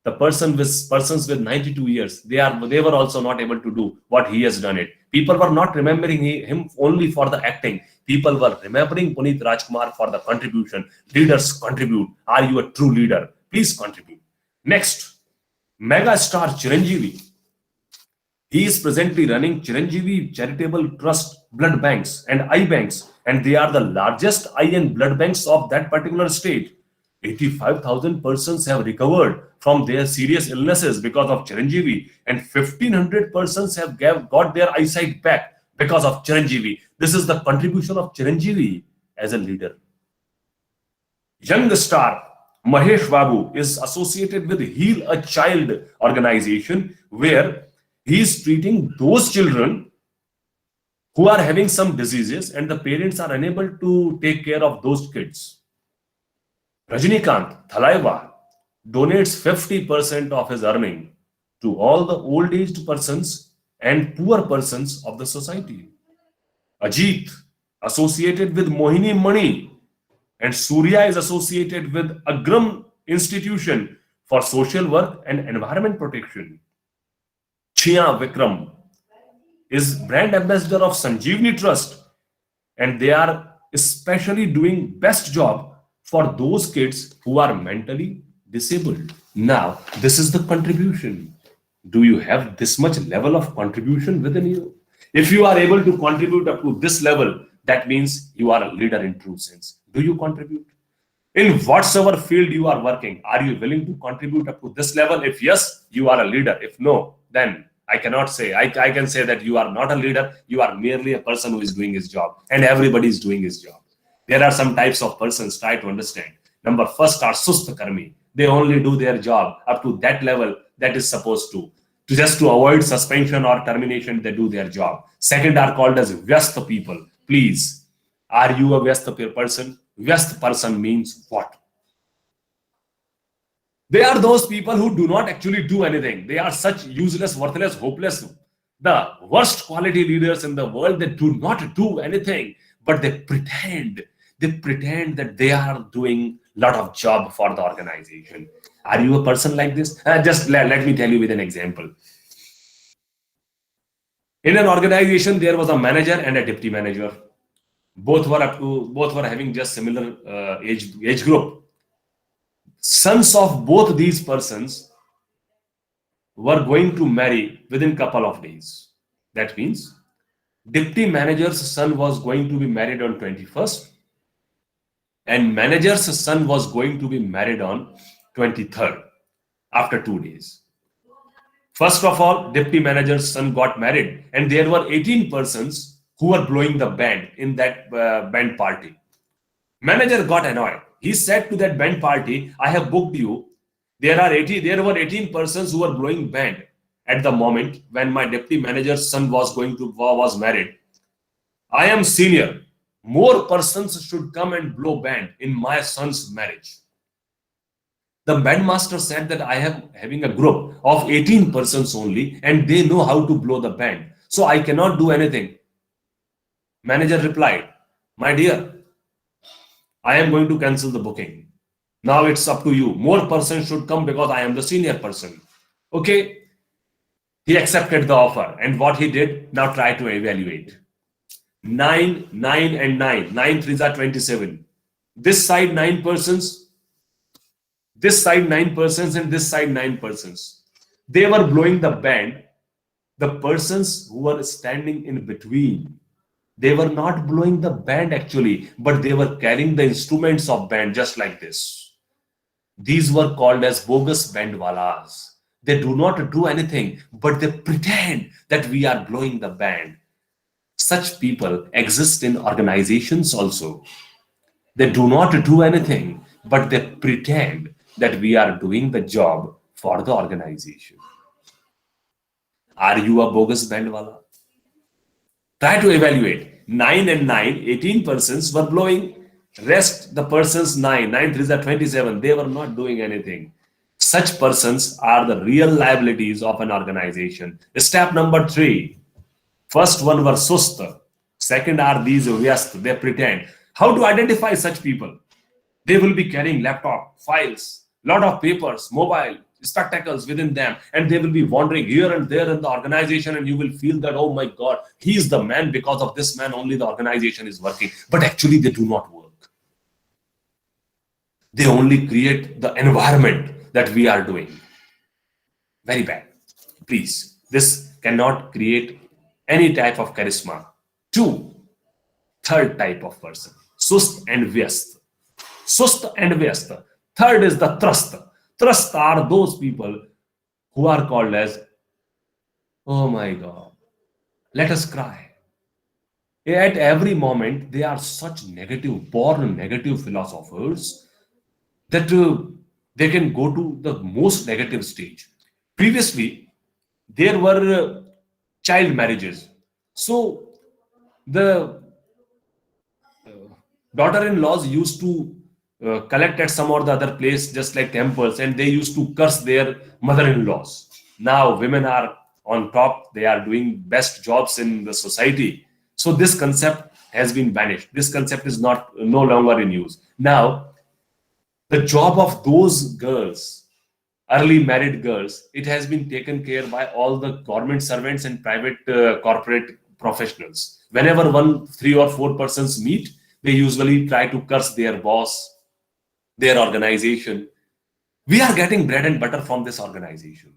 the persons with 92 years, they were also not able to do what he has done it. People were not remembering him only for the acting. People were remembering Puneet Rajkumar for the contribution. Leaders contribute. Are you a true leader? Please contribute. Next, mega star Chiranjeevi. He is presently running Chiranjeevi Charitable Trust blood banks and eye banks, and they are the largest eye and blood banks of that particular state. 85,000 persons have recovered from their serious illnesses because of Chiranjeevi, and 1,500 persons have got their eyesight back because of Chiranjeevi. This is the contribution of Chiranjeevi as a leader. Young star Mahesh Babu is associated with Heal a Child organization, where he is treating those children who are having some diseases and the parents are unable to take care of those kids. Rajinikanth Thalaiwa donates 50% of his earning to all the old aged persons and poor persons of the society. Ajit associated with Mohini Mani, and Surya is associated with Agram Institution for Social Work and Environment Protection. Chia Vikram is brand ambassador of Sanjeevani Trust, and they are especially doing best job for those kids who are mentally disabled. Now, this is the contribution. Do you have this much level of contribution within you? If you are able to contribute up to this level, that means you are a leader in true sense. Do you contribute? In whatsoever field you are working, are you willing to contribute up to this level? If yes, you are a leader. If no, then I cannot say. I can say that you are not a leader. You are merely a person who is doing his job, and everybody is doing his job. There are some types of persons, try to understand. Number first are Sust Karmi. They only do their job up to that level that is supposed to. Just to avoid suspension or termination, they do their job. Second are called as Vyast people. Please, are you a Vyast person? Vyast person means what? They are those people who do not actually do anything. They are such useless, worthless, hopeless, the worst quality leaders in the world. They do not do anything, but they pretend. They pretend that they are doing a lot of job for the organization. Are you a person like this? Just let me tell you with an example. In an organization, there was a manager and a deputy manager. Both were having just similar age group. Sons of both these persons were going to marry within couple of days. That means deputy manager's son was going to be married on 21st, and manager's son was going to be married on 23rd, after 2 days. First of all, deputy manager's son got married, and there were 18 persons who were blowing the band in that band party. Manager got annoyed. He said to that band party, I have booked you. There were 18 persons who were blowing band at the moment when my deputy manager's son was married. I am senior. More persons should come and blow band in my son's marriage. The bandmaster said that I am having a group of 18 persons only, and they know how to blow the band. So I cannot do anything. Manager replied, my dear, I am going to cancel the booking. Now it's up to you. More persons should come because I am the senior person. Okay. He accepted the offer. And what he did, now try to evaluate. 9, 9 and 9. 9 3s are 27. This side 9 persons. This side 9 persons and this side 9 persons. They were blowing the band. The persons who were standing in between, they were not blowing the band actually, but they were carrying the instruments of band just like this. These were called as bogus bandwalas. They do not do anything, but they pretend that we are blowing the band. Such people exist in organizations also. They do not do anything, but they pretend that we are doing the job for the organization. Are you a bogus bandwala? Try to evaluate. 9 and 9, 18 persons were blowing. Rest, the persons 9 3s are 27. They were not doing anything. Such persons are the real liabilities of an organization. Step number 3. First one were Sust. Second are these Vyast. They pretend. How to identify such people? They will be carrying laptop, files, lot of papers, mobile, spectacles within them, and they will be wandering here and there in the organization, and you will feel that, oh my God, he is the man. Because of this man, only the organization is working. But actually, they do not work. They only create the environment that we are doing. Very bad. Please, this cannot create any type of charisma. Third type of person, Sust and Vyast. Sust and Vyast. Third is the Trust. Trust are those people who are called as, oh my God, let us cry. At every moment, they are such negative, born negative philosophers that they can go to the most negative stage. Previously, there were child marriages. So the daughter-in-laws used to collect at some or the other place, just like temples, and they used to curse their mother-in-laws. Now women are on top; they are doing best jobs in the society. So this concept has been banished. This concept is no longer in use. Now, the job of those girls, early married girls, it has been taken care by all the government servants and private corporate professionals. Whenever 3 or 4 persons meet, they usually try to curse their boss, their organization. We are getting bread and butter from this organization.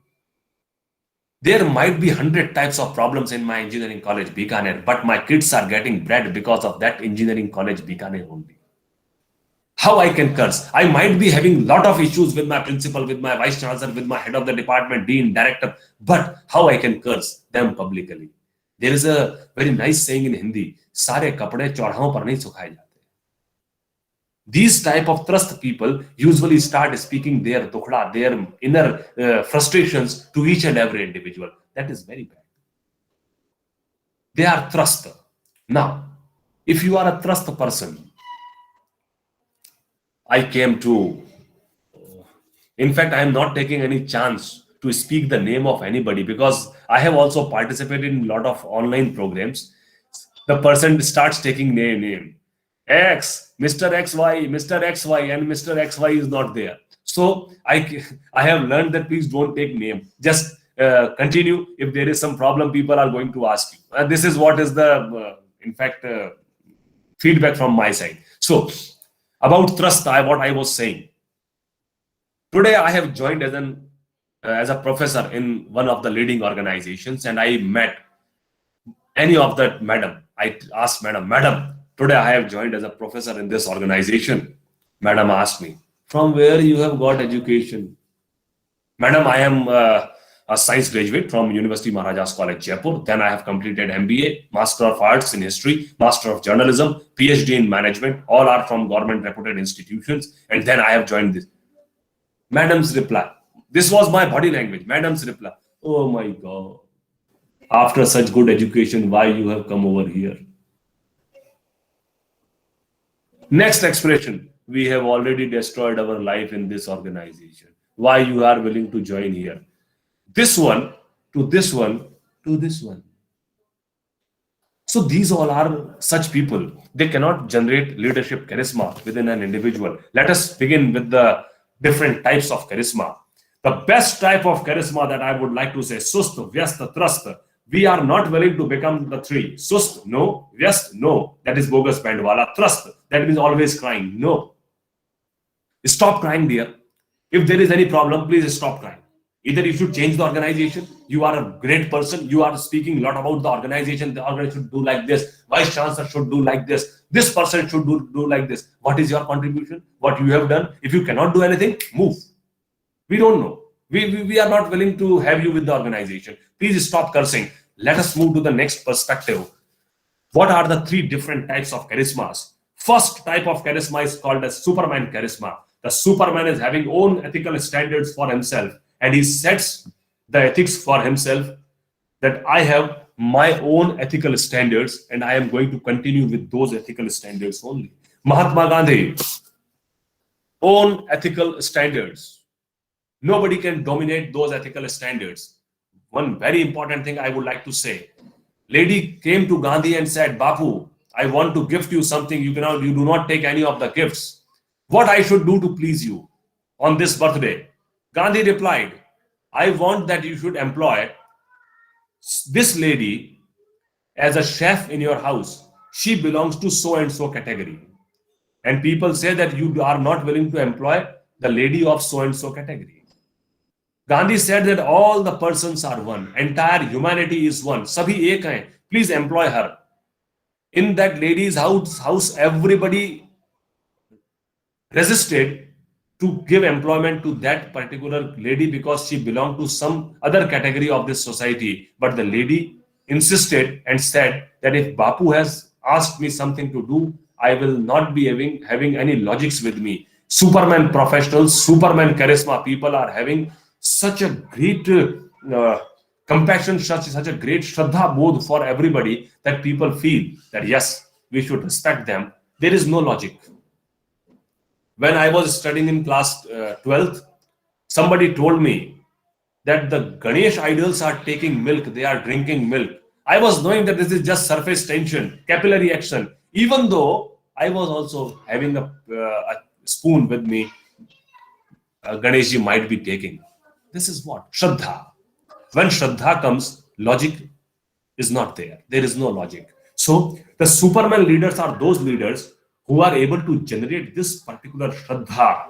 There might be 100 types of problems in my engineering college, Bikaner, but my kids are getting bread because of that engineering college, Bikaner only. How I can curse? I might be having a lot of issues with my principal, with my vice chancellor, with my head of the department, dean, director, but how I can curse them publicly? There is a very nice saying in Hindi, सारे कपड़े चौराहों पर नहीं सुखाए जाते. These type of trust people usually start speaking their dukhda, their inner frustrations to each and every individual. That is very bad. They are trust. Now, if you are a trust person, I came to, in fact, I am not taking any chance to speak the name of anybody because I have also participated in a lot of online programs. The person starts taking name. X, Mr. XY, Mr. XY, and Mr. XY is not there. So I have learned that please don't take name. Just continue. If there is some problem, people are going to ask you. This is what is the, in fact, feedback from my side. So about trust, what I was saying. Today I have joined as a professor in one of the leading organizations, and I met any of that madam. I asked madam, today I have joined as a professor in this organization. Madam asked me, from where you have got education? Madam, I am a science graduate from University Maharajas College, Jaipur. Then I have completed MBA, Master of Arts in History, Master of Journalism, PhD in Management. All are from government reputed institutions. And then I have joined this. Madam's reply. This was my body language. Madam's reply. Oh my God. After such good education, why you have come over here? Next expression. We have already destroyed our life in this organization. Why you are willing to join here? This one to this one to this one. So these all are such people. They cannot generate leadership charisma within an individual. Let us begin with the different types of charisma. The best type of charisma that I would like to say, Sust, Vyast, Trust. We are not willing to become the three. Sust, no. Vyast, no. That is bogus bandwala. Trust, that means always crying. No. Stop crying, dear. If there is any problem, please stop crying. Either you should change the organization. You are a great person. You are speaking a lot about the organization. The organization should do like this. Vice chancellor should do like this. This person should do like this. What is your contribution? What you have done? If you cannot do anything, move. We don't know. We are not willing to have you with the organization. Please stop cursing. Let us move to the next perspective. What are the three different types of charismas? First type of charisma is called as Superman charisma. The Superman is having own ethical standards for himself, and he sets the ethics for himself that I have my own ethical standards and I am going to continue with those ethical standards only. Mahatma Gandhi, own ethical standards. Nobody can dominate those ethical standards. One very important thing I would like to say. Lady came to Gandhi and said, Bapu, I want to gift you something. You do not take any of the gifts. what I should do to please you on this birthday. Gandhi replied, I want that you should employ this lady as a chef in your house. She belongs to so and so category. And people say that you are not willing to employ the lady of so and so category. Gandhi said that all the persons are one, entire humanity is one. Sabhi ek hain. Please employ her. In that lady's house, everybody resisted to give employment to that particular lady because she belonged to some other category of this society. But the lady insisted and said that if Bapu has asked me something to do, I will not be having any logics with me. Superman professionals, Superman charisma people are having such a great compassion, such a great Shraddha Bodh for everybody that people feel that yes, we should respect them. There is no logic. When I was studying in class 12th, somebody told me that the Ganesh idols are taking milk, they are drinking milk. I was knowing that this is just surface tension, capillary action. Even though I was also having a spoon with me, Ganeshji might be taking. This is what? Shraddha. When Shraddha comes, logic is not there. There is no logic. So the Superman leaders are those leaders who are able to generate this particular Shraddha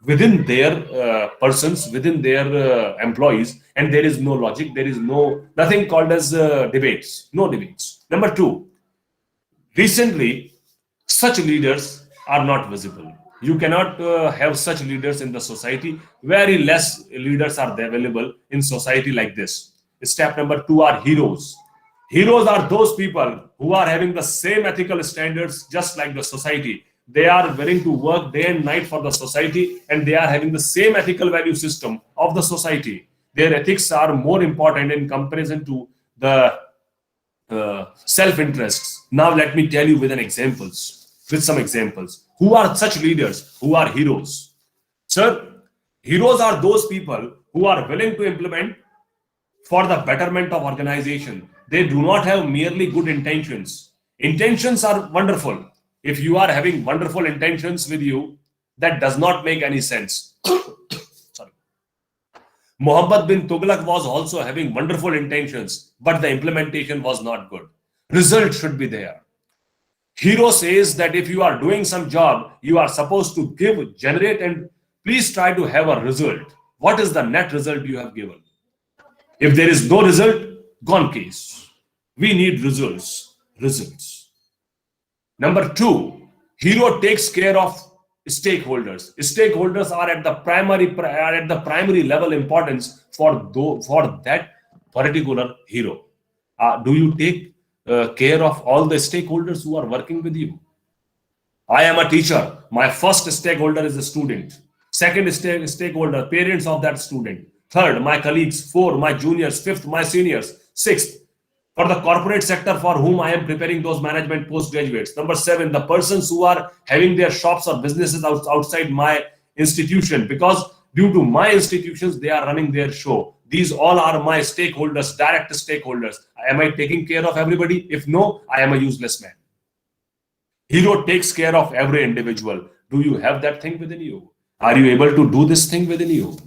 within their persons, within their employees, and there is no logic. There is nothing called as debates. No debates. Number two, recently, such leaders are not visible. You cannot have such leaders in the society. Very less leaders are available in society like this. Step number two are heroes. Heroes are those people who are having the same ethical standards just like the society. They are willing to work day and night for the society, and they are having the same ethical value system of the society. Their ethics are more important in comparison to the self-interests. Now let me tell you with some examples. Who are such leaders? Who are heroes? Sir, heroes are those people who are willing to implement for the betterment of organization. They do not have merely good intentions. Intentions are wonderful. If you are having wonderful intentions with you, that does not make any sense. Sorry. Muhammad bin Tughlaq was also having wonderful intentions, but the implementation was not good. Result should be there. Hero says that if you are doing some job, you are supposed to generate, and please try to have a result. What is the net result you have given? If there is no result, gone case. We need results. Number two, hero takes care of stakeholders. Stakeholders are at the primary level importance for that particular hero. Do you take care of all the stakeholders who are working with you? I am a teacher. My first stakeholder is the student. Second stakeholder, parents of that student. Third, my colleagues. Four, my juniors. Fifth, my seniors. Sixth, for the corporate sector for whom I am preparing those management postgraduates. Number seven, the persons who are having their shops or businesses outside my institution, because due to my institutions, they are running their show. These all are my stakeholders, direct stakeholders. Am I taking care of everybody? If no, I am a useless man. Hero takes care of every individual. Do you have that thing within you? Are you able to do this thing within you?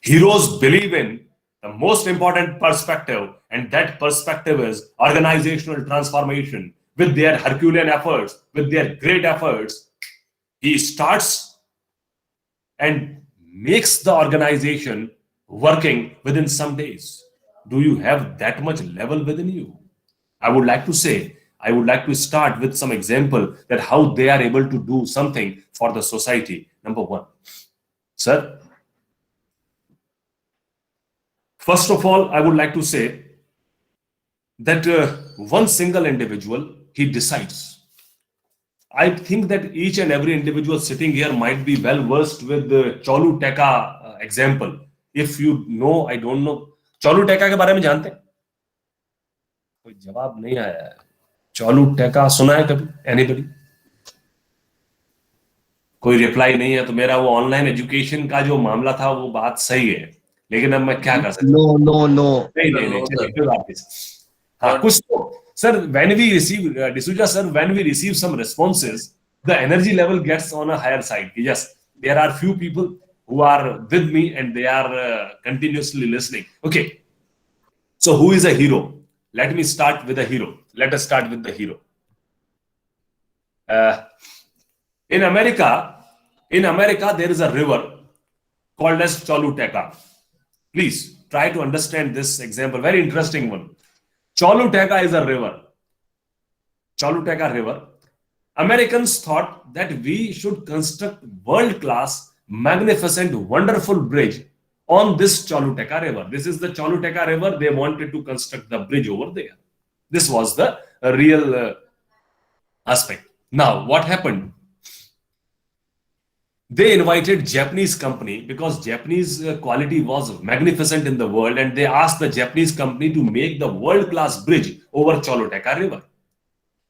Heroes believe in the most important perspective, and that perspective is organizational transformation. With their Herculean efforts, with their great efforts, he starts and makes the organization working within some days. Do you have that much level within you? I would like to start with some example that how they are able to do something for the society. Number one, sir. First of all, I would like to say that one single individual, he decides. I think that each and every individual sitting here might be well versed with the Chalu Teka example. If you know, I don't know. Chalu Teka के बारे में जानते हैं? कोई जवाब नहीं आया है. Chalu Teka सुना है कभी? Anybody? कोई रिप्लाई नहीं है. तो मेरा वो ऑनलाइन एजुकेशन का जो मामला था वो बात सही है, लेकिन अब मैं क्या कर सकता हूँ? No. नहीं. हाँ, कुछ तो sir, when we receive D'Souza sir, when we receive some responses, the energy level gets on a higher side. Yes, there are few people who are with me and they are continuously listening. Okay, so who is a hero? Let me start with a hero. Let us start with the hero. Uh, in America, there is a river called as Choluteka. Please try to understand this example. Very interesting one. Choluteka is a river. Choluteka River. Americans thought that we should construct world-class, magnificent, wonderful bridge on this Choluteka River. This is the Choluteka River. They wanted to construct the bridge over there. This was the real aspect. Now, what happened? They invited Japanese company because Japanese quality was magnificent in the world, and they asked the Japanese company to make the world-class bridge over Choluteka River.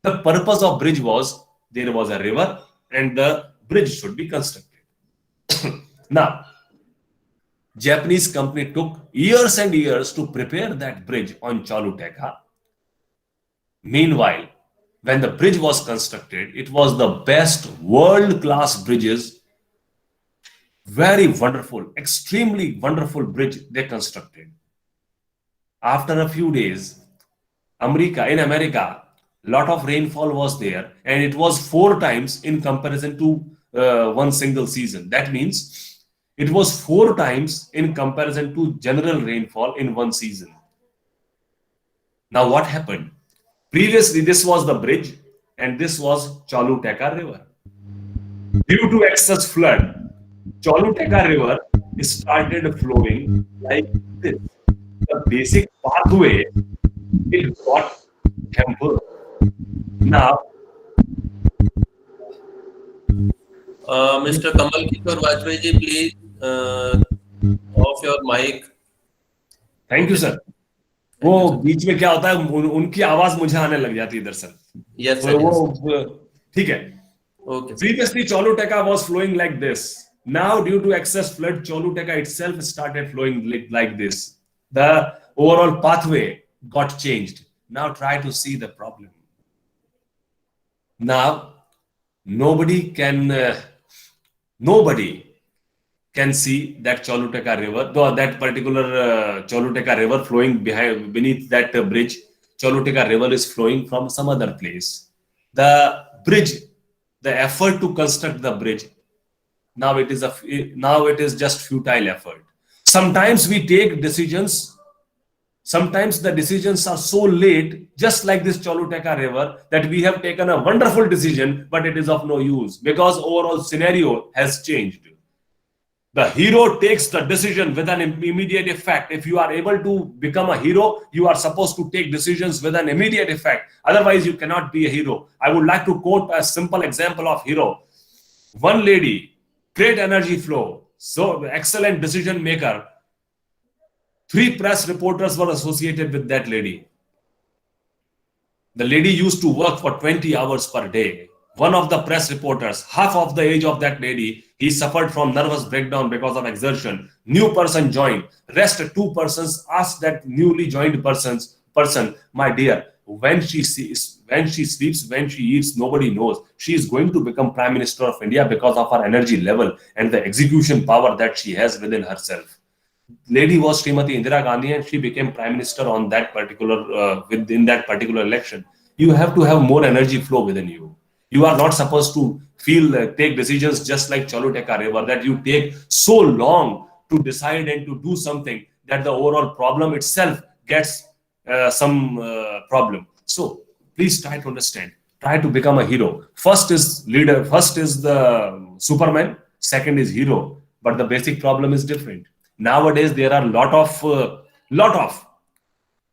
The purpose of bridge was there was a river and the bridge should be constructed. Now, Japanese company took years and years to prepare that bridge on Choluteka. Meanwhile, when the bridge was constructed, it was the best world-class bridges, very wonderful, extremely wonderful bridge they constructed. After a few days, in America, lot of rainfall was there, and it was 4 times in comparison to one single season. That means it was 4 times in comparison to general rainfall in one season. Now what happened? Previously, this was the bridge, and this was Choluteka River. Due to excess flood, Choluteka River started flowing like this. The basic pathway, it got hampered. Now, Mr. Kamal Kishore Vajpayee ji, please off your mic. Thank you sir. वो बीच में क्या होता है, उनकी आवाज मुझे आने लग जाती है इधर सर. Yes, तो sir. वो ठीक है. Okay. Previously, Choluteka was flowing like this. Now, due to excess flood, Choluteka itself started flowing like this. The overall pathway got changed. Now, try to see the problem. Now, nobody can see that Choluteka River, though that particular Choluteka River flowing beneath that bridge. Choluteka River is flowing from some other place. The bridge, the effort to construct the bridge, now it is just futile effort. Sometimes we take decisions. Sometimes the decisions are so late, just like this Choluteka River, that we have taken a wonderful decision, but it is of no use because overall scenario has changed. The hero takes the decision with an immediate effect. If you are able to become a hero, you are supposed to take decisions with an immediate effect. Otherwise, you cannot be a hero. I would like to quote a simple example of hero. One lady, great energy flow, so excellent decision maker. 3 press reporters were associated with that lady. The lady used to work for 20 hours per day. One of the press reporters, half of the age of that lady, he suffered from nervous breakdown because of exertion. New person joined. Rest 2 persons asked that newly joined person, my dear, when she sleeps, when she eats, nobody knows. She is going to become Prime Minister of India because of her energy level and the execution power that she has within herself. Lady was Srimati Indira Gandhi, and she became Prime Minister on that particular within that particular election. You have to have more energy flow within you. You are not supposed to take decisions just like Choluteka River, that you take so long to decide and to do something that the overall problem itself gets some problem. So please try to understand. Try to become a hero. First is leader. First is the Superman. Second is hero. But the basic problem is different. Nowadays there are lot of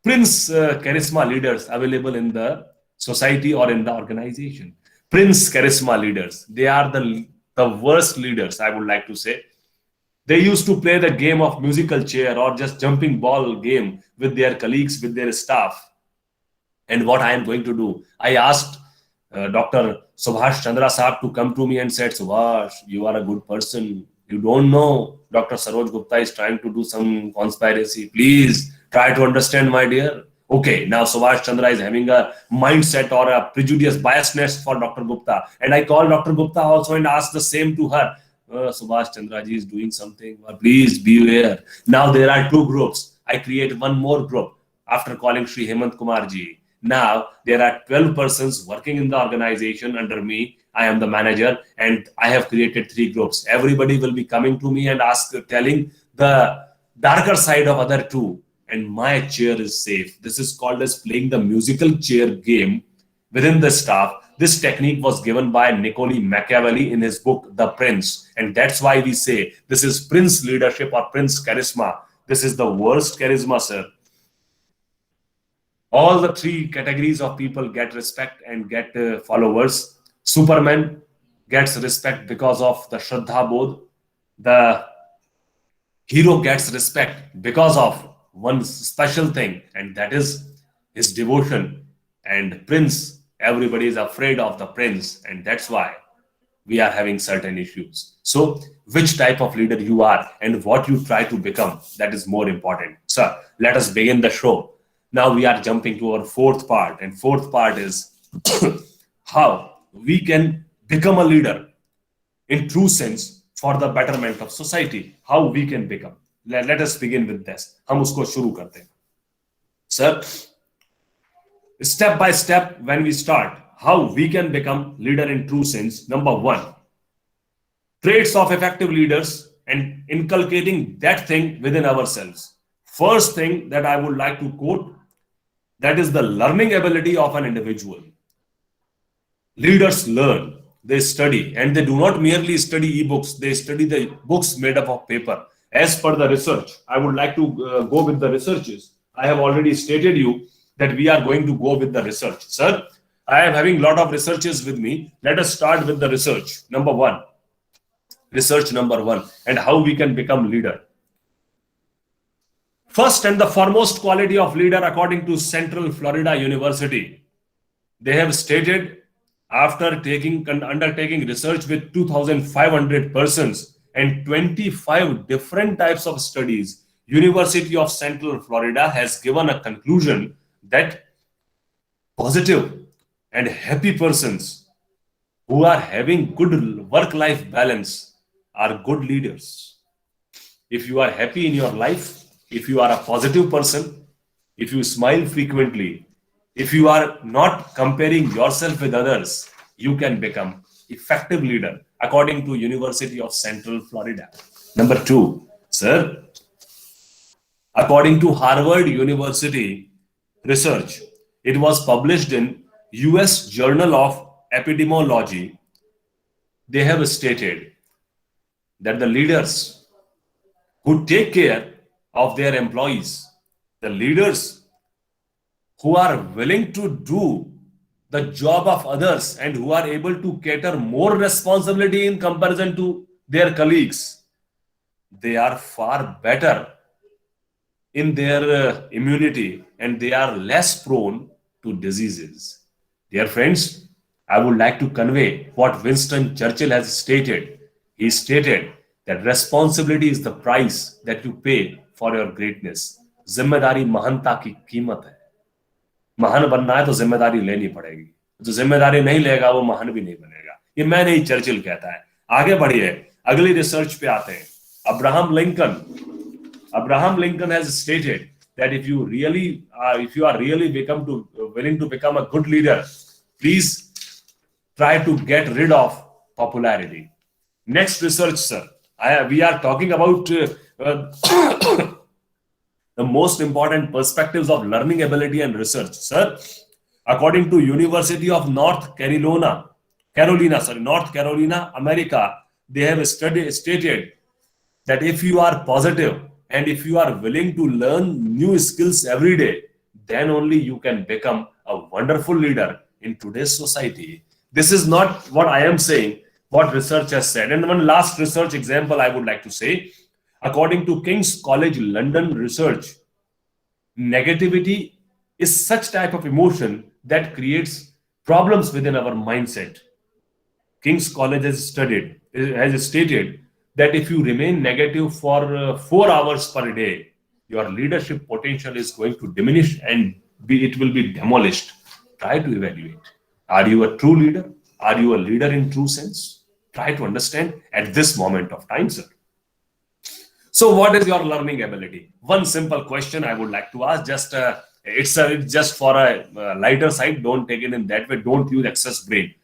Prince charisma leaders available in the society or in the organization. Prince charisma leaders. They are the worst leaders, I would like to say. They used to play the game of musical chair or just jumping ball game with their colleagues, with their staff. And what I am going to do, I asked Dr. Subhash Chandra Saab to come to me and said, Subhash, you are a good person. You don't know Dr. Saroj Gupta is trying to do some conspiracy. Please try to understand, my dear. Okay, now Subhash Chandra is having a mindset or a prejudice biasness for Dr. Gupta. And I call Dr. Gupta also and ask the same to her. Subhash Chandra ji is doing something. Please beware. Now there are two groups. I create one more group after calling Sri Hemant Kumar ji. Now there are 12 persons working in the organization under me. I am the manager and I have created three groups. Everybody will be coming to me and telling the darker side of other two. And my chair is safe. This is called as playing the musical chair game within the staff. This technique was given by Niccolo Machiavelli in his book, The Prince. And that's why we say this is Prince leadership or Prince charisma. This is the worst charisma, sir. All the three categories of people get respect and get followers. Superman gets respect because of the Shraddha Bodh. The hero gets respect because of one special thing, and that is his devotion. And Prince, everybody is afraid of the Prince, and that's why we are having certain issues. So which type of leader you are and what you try to become, that is more important. Sir, let us begin the show. Now we are jumping to our fourth part, and fourth part is how we can become a leader in true sense for the betterment of society. How we can become. Let us begin with this. हम उसको शुरू करते हैं. Sir, step by step when we start, how we can become leader in true sense. Number one, traits of effective leaders and inculcating that thing within ourselves. First thing that I would like to quote, that is the learning ability of an individual. Leaders learn, they study, and they do not merely study e-books, they study the books made up of paper. As per the research, I would like to go with the researches. I have already stated you that we are going to go with the research. Sir, I am having a lot of researches with me. Let us start with the research. Number one, research number one, and how we can become leader. First and the foremost quality of leader according to Central Florida University. They have stated after undertaking research with 2,500 persons and 25 different types of studies, University of Central Florida has given a conclusion that positive and happy persons who are having good work-life balance are good leaders. If you are happy in your life, if you are a positive person, if you smile frequently, if you are not comparing yourself with others, you can become effective leader according to University of Central Florida. Number two, sir, according to Harvard University research, it was published in US Journal of Epidemiology. They have stated that the leaders who take care of their employees, the leaders who are willing to do the job of others and who are able to cater more responsibility in comparison to their colleagues, they are far better in their immunity and they are less prone to diseases. Dear friends, I would like to convey what Winston Churchill has stated. He stated that responsibility is the price that you pay for your greatness. जिम्मेदारी महानता की कीमत है. महान बनना है तो जिम्मेदारी लेनी पड़ेगी. जो जिम्मेदारी नहीं लेगा वो महान भी नहीं बनेगा. ये मैं नहीं, चर्चिल कहता है. आगे बढ़िए, अगली रिसर्च पे आते हैं. Abraham Lincoln has stated that if you are really willing to become a good leader, please try to get rid of popularity. Next research, sir. We are talking about the most important perspectives of learning ability and research. Sir, according to University of North Carolina, America, they have stated that if you are positive and if you are willing to learn new skills every day, then only you can become a wonderful leader in today's society. This is not what I am saying, what research has said. And one last research example I would like to say. According to King's College London research, negativity is such type of emotion that creates problems within our mindset. King's College has stated that if you remain negative for 4 hours per day, your leadership potential is going to diminish and it will be demolished. Try to evaluate. Are you a true leader? Are you a leader in true sense? Try to understand at this moment of time, sir. So, what is your learning ability? One simple question I would like to ask. It's just for a lighter side. Don't take it in that way. Don't use excess brain.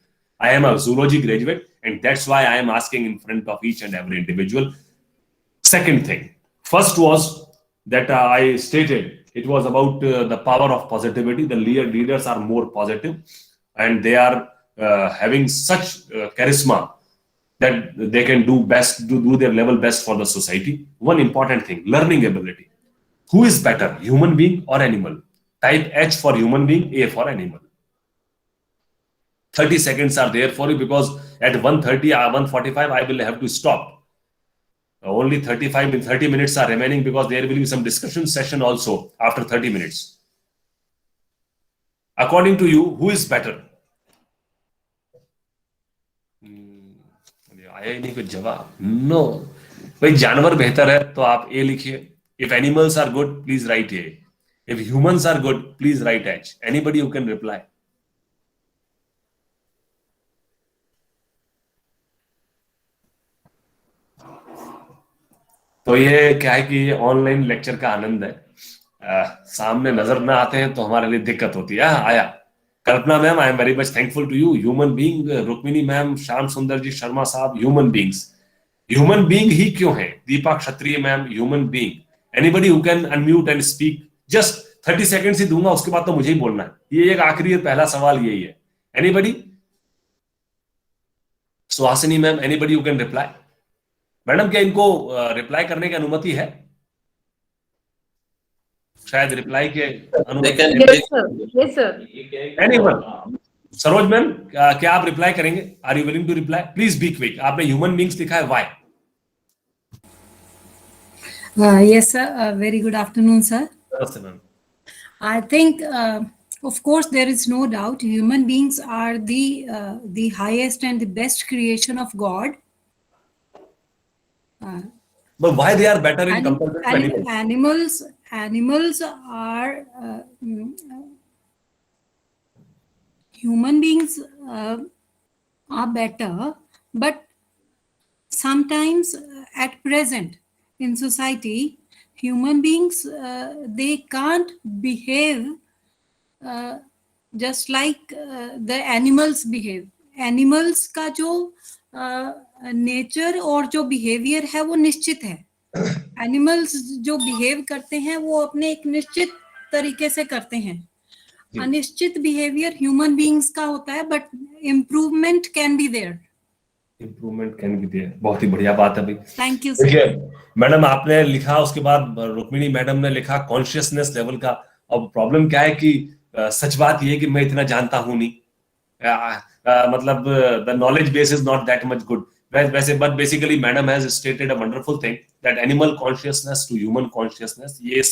I am a zoology graduate, and that's why I am asking in front of each and every individual. Second thing, first was that I stated it was about the power of positivity. The leaders are more positive, and they are having such charisma that they can do their level best for the society. One important thing, learning ability. Who is better, human being or animal? Type H for human being, A for animal. 30 seconds are there for you, because at 1:30 or 1:45 I will have to stop. Only 30 minutes are remaining, because there will be some discussion session also after 30 minutes. According to you, who is better? आया ही नहीं कुछ जवाब. No, भाई जानवर बेहतर है तो आप ए लिखिए. If animals are good, please write A. If humans are good, please write H. Anybody who can reply. तो ये क्या है कि ये ऑनलाइन लेक्चर का आनंद है. सामने नजर ना आते हैं तो हमारे लिए दिक्कत होती है. आया Kalpana ma'am, I am very much thankful to you. Human being, Rukmini ma'am, Shyam Sundar ji, Sharma साहब, ह्यूमन बीइंग ही क्यों है? Deepa Kshatriya ma'am, human being. Anybody who can unmute and speak. Just 30 seconds ही दूंगा, उसके बाद तो मुझे ही बोलना है. ये एक आखिरी पहला सवाल यही है. Anybody? Suhasini ma'am, anybody who can reply? Madam, क्या इनको रिप्लाई करने की अनुमति है? शायद रिप्लाई के अनुमति. Yes, sir. Anyone? Saroj ma'am, क्या आप रिप्लाई करेंगे? Are you willing to reply? Please be quick. आपने ह्यूमन बीइंग्स लिखा है, why? Yes, sir. Very good afternoon, sir. नमस्ते ma'am. I think, of course, there is no doubt human beings are the highest and the best creation of God. But why they are better in comparison to animals? Animals are human beings are better, but sometimes at present in society, human beings they can't behave just like the animals behave. Animals का जो nature और जो behaviour है वो निश्चित है. Animals जो behave करते हैं वो अपने एक निश्चित तरीके से करते हैं. अनिश्चित बिहेवियर ह्यूमन बीइंग्स का होता है, but improvement can be there. बहुत ही बढ़िया बात है भाई. Thank you sir. मैडम, आपने लिखा, उसके बाद रुक्मिणी मैडम ने लिखा कॉन्शियसनेस लेवल का. अब प्रॉब्लम क्या है कि सच बात ये है कि मैं इतना जानता हूं नहीं. मतलब the knowledge base is not that much good वैसे. But basically madam has stated a wonderful thing that animal consciousness to human consciousness, ये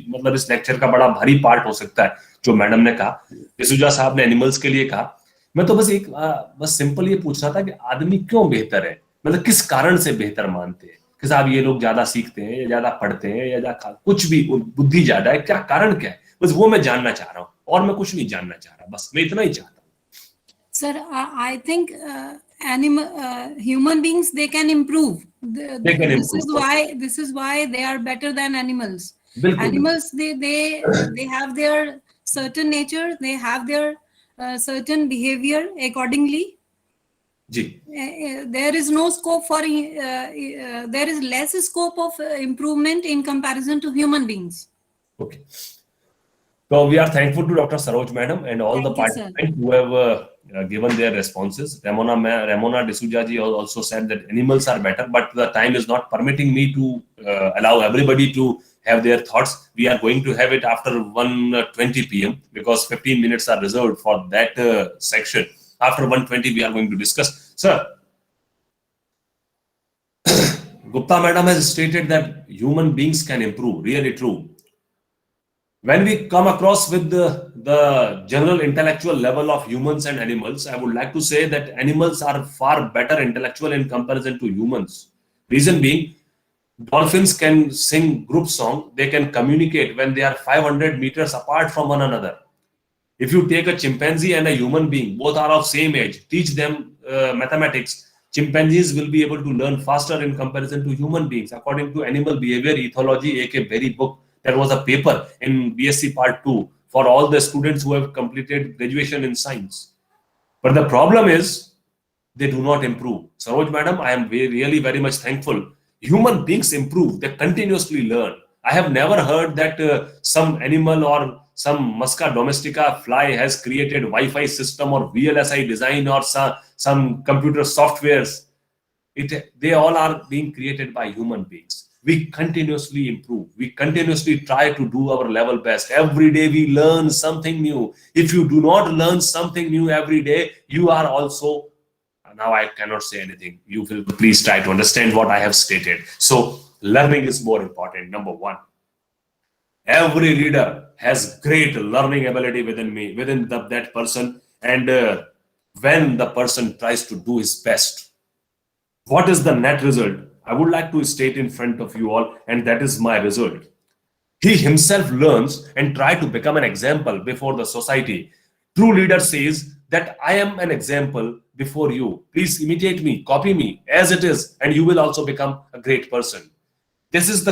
मतलब इस लेक्चर का बड़ा भारी पार्ट हो सकता है जो मैडम ने कहा. डिसूजा साहब ने एनिमल्स के लिए कहा. मैं तो बस सिंपल ये पूछ रहा था कि आदमी क्यों बेहतर है, मतलब किस कारण से बेहतर मानते हैं कि साहब ये लोग ज्यादा सीखते हैं या ज्यादा पढ़ते हैं या ज्यादा कुछ भी, बुद्धि ज्यादा है, क्या कारण क्या है? बस वो मैं जानना चाह रहा हूँ, और मैं कुछ नहीं जानना चाह रहा. बस मैं इतना ही चाहता हूँ. Sir, I think human beings, they can improve. This is why they are better than animals. Animals, they have their certain nature, they have their certain behavior accordingly. There is no scope for there is less scope of improvement in comparison to human beings. Okay. So we are thankful to Dr. Saroj Madam and all the participants who have given their responses. Ramona D'Souza ji also said that animals are better, but the time is not permitting me to allow everybody to have their thoughts. We are going to have it after 1:20 p.m. because 15 minutes are reserved for that section. After 1:20 we are going to discuss. Sir, Gupta Madam has stated that human beings can improve. Really true. When we come across with the general intellectual level of humans and animals, I would like to say that animals are far better intellectual in comparison to humans. Reason being, Dolphins can sing group song. They can communicate when they are 500 meters apart from one another. If you take a chimpanzee and a human being, both are of same age, teach them mathematics, chimpanzees will be able to learn faster in comparison to human beings. According to Animal Behavior Ethology, AK Berry book, there was a paper in BSc Part 2 for all the students who have completed graduation in science. But the problem is, they do not improve. Saroj madam, I am really very much thankful. Human beings improve, they continuously learn. I have never heard that some animal or some Musca domestica fly has created Wi-Fi system or VLSI design or some computer softwares. They all are being created by human beings. We continuously improve. We continuously try to do our level best. Every day we learn something new. If you do not learn something new every day, you are also, now I cannot say anything. You will please try to understand what I have stated. So learning is more important. Number one, every leader has great learning ability within that person. And when the person tries to do his best, what is the net result? I would like to state in front of you all, and that is my result. He himself learns and try to become an example before the society. True leader says that I am an example before you. Please imitate me, copy me as it is, and you will also become a great person. This is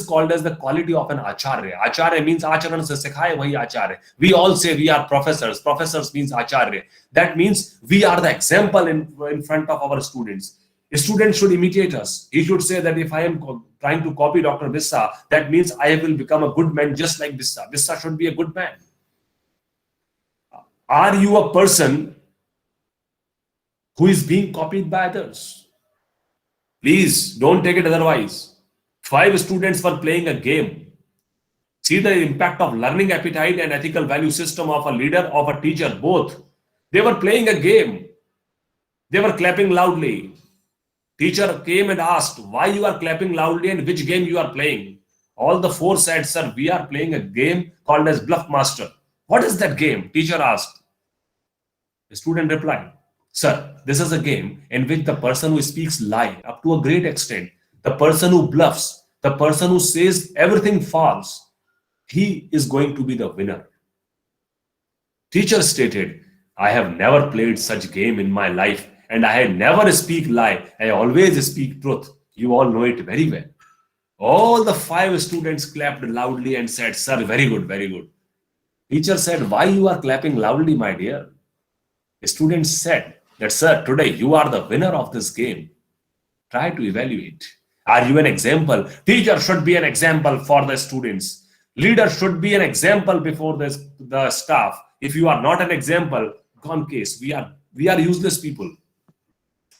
called as the quality of an acharya. Acharya means acharan se sikhaye wahi acharya. We all say we are professors. Professors means acharya. That means we are the example in front of our students. A student should imitate us. He should say that if I am trying to copy Dr. Bissa, that means I will become a good man just like Bissa. Bissa should be a good man. Are you a person who is being copied by others? Please don't take it otherwise. 5 students were playing a game. See the impact of learning appetite and ethical value system of a leader, of a teacher, both. They were playing a game. They were clapping loudly. Teacher came and asked, why you are clapping loudly and which game you are playing? All the 4 said, sir, we are playing a game called as Bluff Master. What is that game? Teacher asked. The student replied, sir, this is a game in which the person who speaks lie up to a great extent, the person who bluffs, the person who says everything false, he is going to be the winner. Teacher stated, I have never played such game in my life. And I never speak lie. I always speak truth. You all know it very well. All the 5 students clapped loudly and said, sir, very good, very good. Teacher said, why you are clapping loudly, my dear? The students said that, sir, today you are the winner of this game. Try to evaluate. Are you an example? Teacher should be an example for the students. Leader should be an example before the staff. If you are not an example, gone case. We are useless people.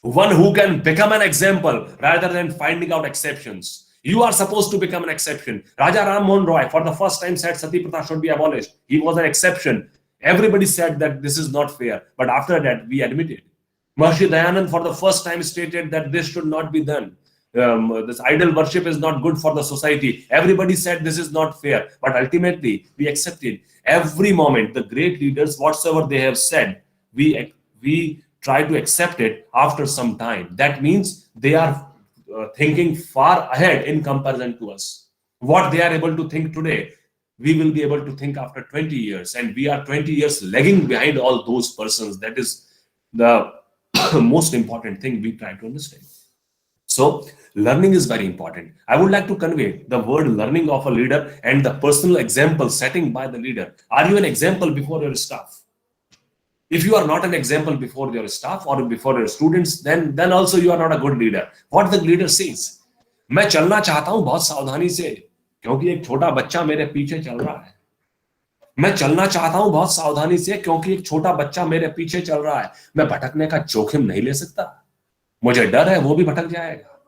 One who can become an example rather than finding out exceptions. You are supposed to become an exception. Raja Ram Mohan Roy for the first time said Sati Pratha should be abolished. He was an exception. Everybody said that this is not fair. But after that, we admitted. Maharishi Dayanand for the first time stated that this should not be done. This idol worship is not good for the society. Everybody said this is not fair. But ultimately, we accepted. Every moment, the great leaders, whatsoever they have said, we try to accept it after some time. That means they are thinking far ahead in comparison to us. What they are able to think today, we will be able to think after 20 years. And we are 20 years lagging behind all those persons. That is the most important thing we try to understand. So learning is very important. I would like to convey the word learning of a leader and the personal example setting by the leader. Are you an example before your staff? If you are not an example before your staff or before your students, then also you are not a good leader. What the leader says, मैं चलना चाहता हूं बहुत सावधानी से क्योंकि एक छोटा बच्चा मेरे पीछे चल रहा है. मैं चलना चाहता हूं बहुत सावधानी से क्योंकि एक छोटा बच्चा मेरे पीछे चल रहा है. मैं भटकने का जोखिम नहीं ले सकता. मुझे डर है वो भी भटक जाएगा.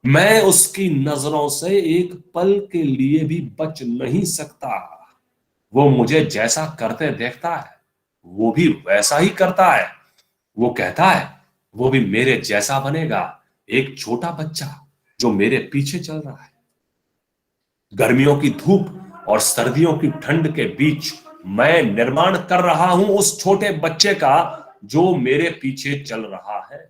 मैं उसकी नजरों से एक पल के लिए भी बच नहीं सकता. वो मुझे जैसा करते देखता है वो भी वैसा ही करता है. वो कहता है वो भी मेरे जैसा बनेगा. एक छोटा बच्चा जो मेरे पीछे चल रहा है. गर्मियों की धूप और सर्दियों की ठंड के बीच मैं निर्माण कर रहा हूं उस छोटे बच्चे का जो मेरे पीछे चल रहा है.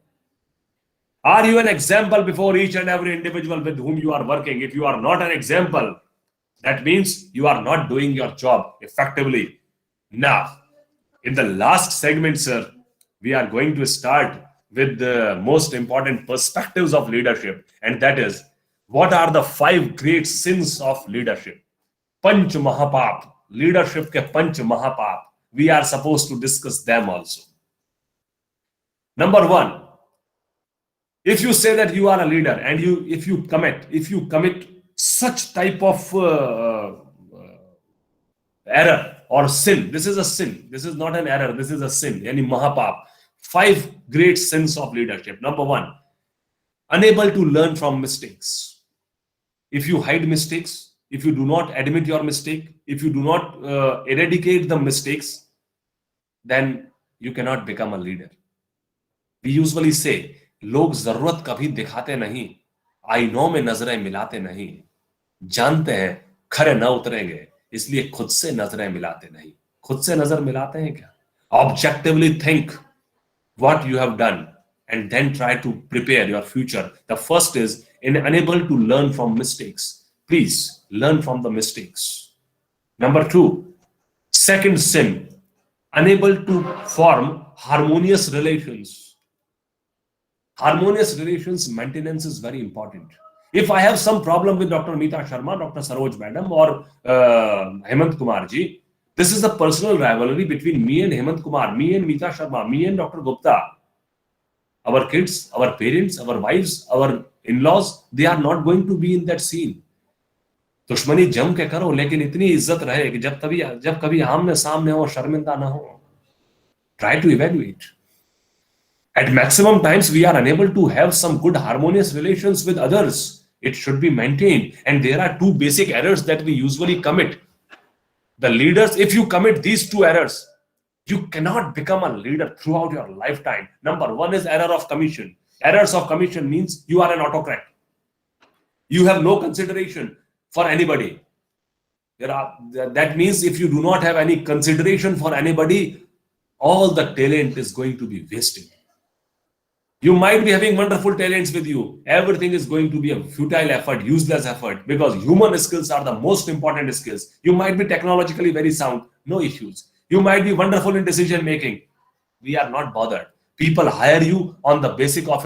Are you an example before each and every individual with whom you are working? If you are not an example, that means you are not doing your job effectively. Now, in the last segment, sir, we are going to start with the most important perspectives of leadership, and that is, what are the 5 great sins of leadership? Panch Mahapap, leadership ke Panch Mahapap. We are supposed to discuss them also. Number 1, if you say that you are a leader and if you commit such type of error or sin, this is a sin. This is not an error. This is a sin. Yani Mahapap. 5 great sins of leadership. Number 1, unable to learn from mistakes. If you hide mistakes, if you do not admit your mistake, if you do not eradicate the mistakes, then you cannot become a leader. We usually say, लोग जरूरत कभी दिखाते नहीं, आईनों में नजरें मिलाते नहीं, जानते हैं खरे न उतरेंगे, इसलिए खुद से नजरें मिलाते नहीं. खुद से नजर मिलाते हैं क्या? Objectively think what you have done and then try to prepare your future. The first is unable to learn from mistakes. Please learn from the mistakes. Number 2, second sin, unable to form harmonious relations. Harmonious relations maintenance is very important. If I have some problem with Dr. Meeta Sharma, Dr. Saroj Madam, or Hemant Kumar ji, this is a personal rivalry between me and Hemant Kumar, me and Meeta Sharma, me and Dr. Gupta. Our kids, our parents, our wives, our in-laws, they are not going to be in that scene. दुश्मनी जम के करो, लेकिन इतनी इज्जत रहे कि जब कभी आमने सामने हो, शर्मिंदा ना हो. Try to evaluate. At maximum times, we are unable to have some good harmonious relations with others. It should be maintained. And there are 2 basic errors that we usually commit. The leaders, if you commit these 2 errors, you cannot become a leader throughout your lifetime. Number 1 is error of commission. Errors of commission means you are an autocrat. You have no consideration for anybody. That means if you do not have any consideration for anybody, all the talent is going to be wasted. You might be having wonderful talents with you. Everything is going to be a futile effort, useless effort, because human skills are the most important skills. You might be technologically very sound, no issues. You might be wonderful in decision making. We are not bothered. People hire you on the basis of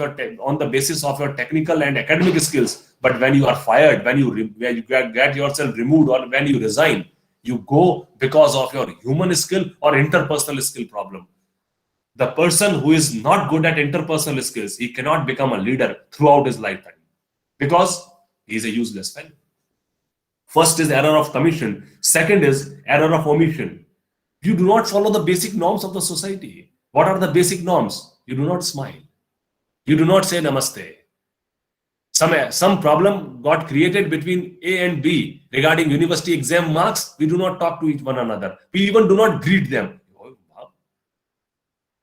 your technical and academic skills. But when you are fired, when you get yourself removed, or when you resign, you go because of your human skill or interpersonal skill problem. The person who is not good at interpersonal skills, he cannot become a leader throughout his lifetime because he is a useless fellow. First is error of commission. Second is error of omission. You do not follow the basic norms of the society. What are the basic norms? You do not smile. You do not say namaste. Some problem got created between A and B regarding university exam marks. We do not talk to each one another. We even do not greet them.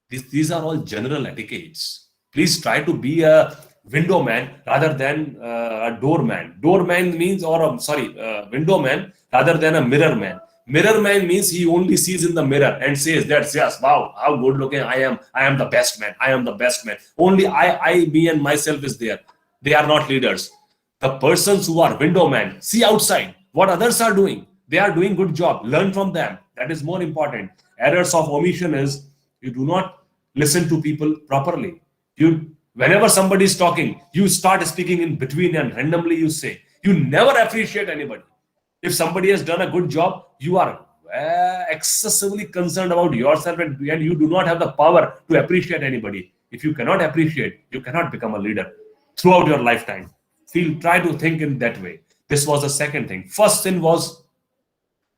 These are all general etiquettes. Please try to be a window man rather than a doorman. Doorman means, window man rather than a mirror man. Mirror man means he only sees in the mirror and says that, yes, wow, how good looking I am. I am the best man. I am the best man. Only me and myself is there. They are not leaders. The persons who are window man, see outside what others are doing. They are doing good job. Learn from them. That is more important. Errors of omission is you do not listen to people properly. Whenever somebody is talking, you start speaking in between and randomly you say. You never appreciate anybody. If somebody has done a good job, you are excessively concerned about yourself and you do not have the power to appreciate anybody. If you cannot appreciate, you cannot become a leader throughout your lifetime. Try to think in that way. This was the second thing. First sin was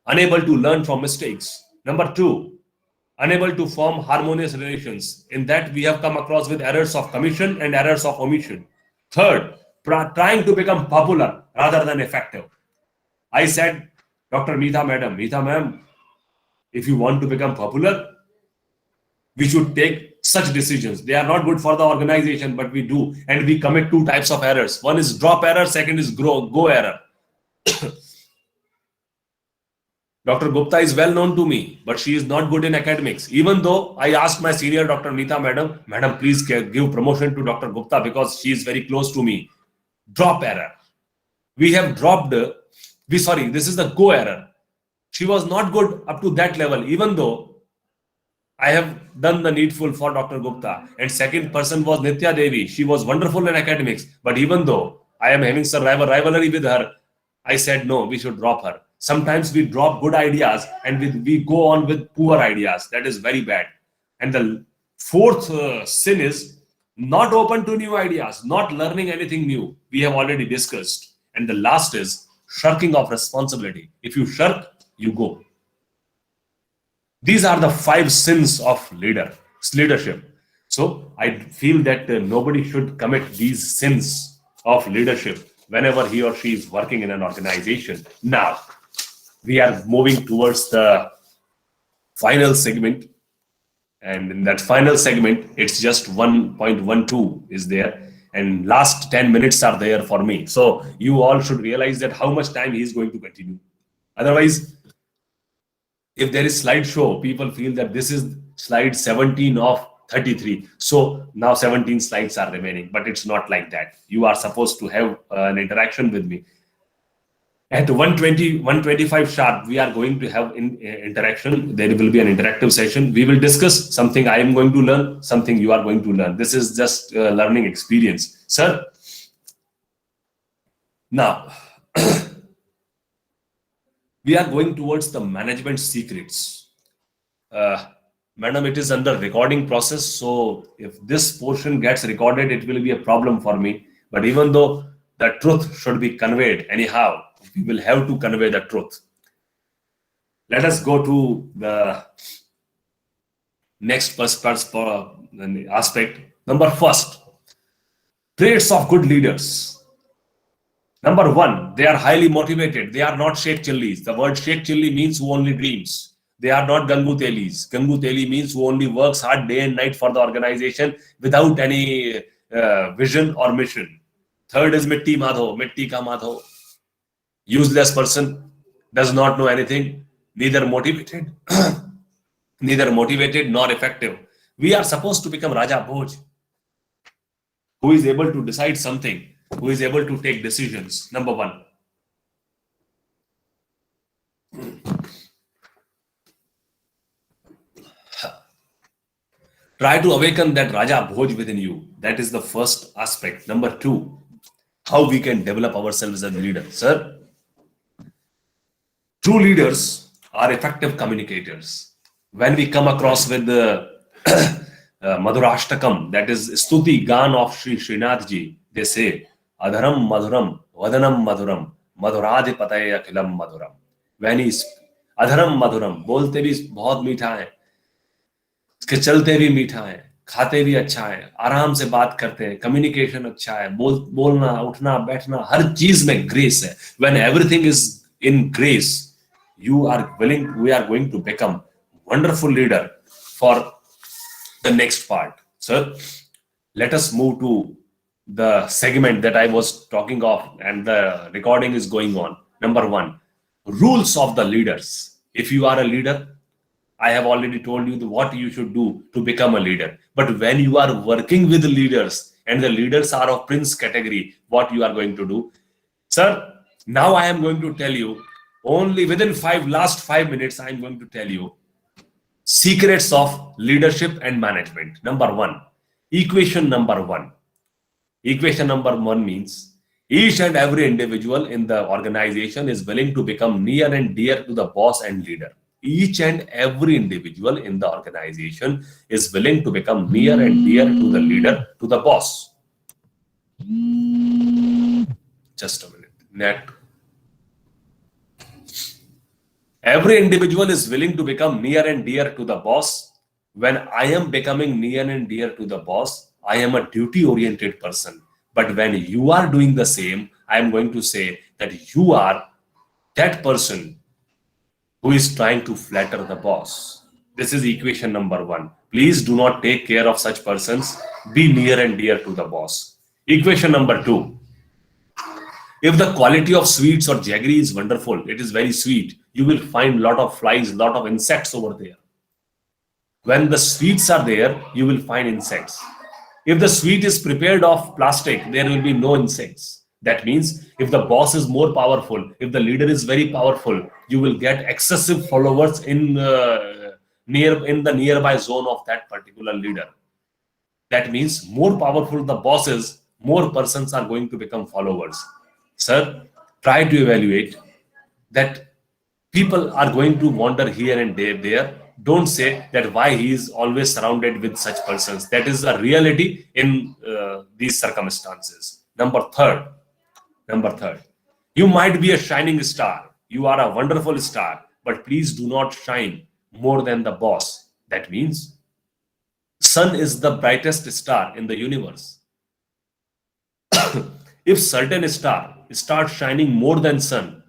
unable to learn from mistakes. Number 2, unable to form harmonious relations. In that, we have come across with errors of commission and errors of omission. Third, trying to become popular rather than effective. I said, Dr. Meeta ma'am, if you want to become popular, we should take such decisions. They are not good for the organization, but we do. And we commit 2 types of errors. One is drop error, second is go error. Dr. Gupta is well known to me, but she is not good in academics. Even though I asked my senior Dr. Neeta Madam, please give promotion to Dr. Gupta because she is very close to me. Drop error. We have dropped, this is the go error. She was not good up to that level, even though I have done the needful for Dr. Gupta. And second person was Nitya Devi. She was wonderful in academics. But even though I am having some rivalry with her, I said, no, we should drop her. Sometimes we drop good ideas and we go on with poor ideas. That is very bad. And the fourth sin is not open to new ideas, not learning anything new. We have already discussed. And the last is shirking of responsibility. If you shirk, you go. These are the 5 sins of leadership. So I feel that nobody should commit these sins of leadership whenever he or she is working in an organization. Now, we are moving towards the final segment. And in that final segment, it's just 1.12 is there. And last 10 minutes are there for me. So you all should realize that how much time he is going to continue. Otherwise, if there is slideshow, people feel that this is slide 17 of 33. So now 17 slides are remaining, but it's not like that. You are supposed to have an interaction with me. At 1:25 sharp, we are going to have interaction. There will be an interactive session. We will discuss something I am going to learn, something you are going to learn. This is just a learning experience. Sir, now, we are going towards the management secrets. Madam, it is under recording process. So if this portion gets recorded, it will be a problem for me. But even though the truth should be conveyed anyhow, we will have to convey the truth. Let us go to the next aspect. Number first, traits of good leaders. Number 1, they are highly motivated. They are not Sheikh Chillis. The word Sheikh Chilli means who only dreams. They are not Gangu Telis. Gangu Teli means who only works hard day and night for the organization without any vision or mission. Third is Mitti Madho, Mitti Ka Madho. Useless person, does not know anything, neither motivated nor effective. We are supposed to become Raja Bhoj, who is able to decide something, who is able to take decisions. Number 1. Try to awaken that Raja Bhoj within you. That is the first aspect. Number 2, how we can develop ourselves as a leader. Sir, true leaders are effective communicators. When we come across with the Madhurashtakam, that is Stuti Gan of Sri Srinath Ji, they say, Adharam Madhuram, Vadanam Madhuram, Madhuradhipataya Akhilam Madhuram. When he Adharam Madhuram, बोलते भी बहुत मीठा है, इसके चलते भी मीठा है, खाते भी अच्छा है, आराम से बात करते हैं, कम्युनिकेशन अच्छा है, बोलना, उठना, बैठना, हर चीज में ग्रेस है. When everything is in grace, we are going to become wonderful leader for the next part. Sir, let us move to the segment that I was talking of, and the recording is going on. Number 1, rules of the leaders. If you are a leader, I have already told you what you should do to become a leader. But when you are working with leaders and the leaders are of prince category, what you are going to do? Sir, now I am going to tell you, only within last 5 minutes, I am going to tell you secrets of leadership and management. Number 1, equation number 1. Equation number 1 means each and every individual in the organization is willing to become near and dear to the boss and leader. Each and every individual in the organization is willing to become near and dear to the leader, to the boss. Just a minute. Every individual is willing to become near and dear to the boss. When I am becoming near and dear to the boss, I am a duty-oriented person. But when you are doing the same, I am going to say that you are that person who is trying to flatter the boss. This is equation number 1. Please do not take care of such persons. Be near and dear to the boss. Equation number 2. If the quality of sweets or jaggery is wonderful, it is very sweet, you will find lot of flies, lot of insects over there. When the sweets are there, you will find insects. If the sweet is prepared of plastic, there will be no insects. That means if the boss is more powerful, if the leader is very powerful, you will get excessive followers in the nearby zone of that particular leader. That means more powerful the boss is, more persons are going to become followers. Sir, try to evaluate that people are going to wander here and there. Don't say that why he is always surrounded with such persons. That is a reality in these circumstances. Number third, you might be a shining star. You are a wonderful star, but please do not shine more than the boss. That means sun is the brightest star in the universe. If certain star starts shining more than sun,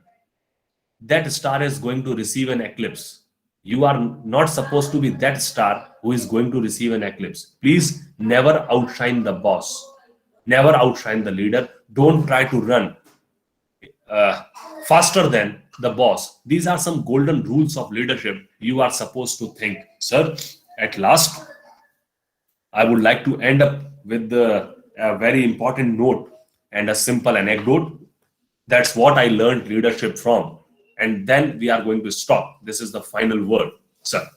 that star is going to receive an eclipse. You are not supposed to be that star who is going to receive an eclipse. Please never outshine the boss. Never outshine the leader. Don't try to run faster than the boss. These are some golden rules of leadership you are supposed to think. Sir, at last, I would like to end up with a very important note and a simple anecdote. That's what I learned leadership from. And then we are going to stop. This is the final word, sir.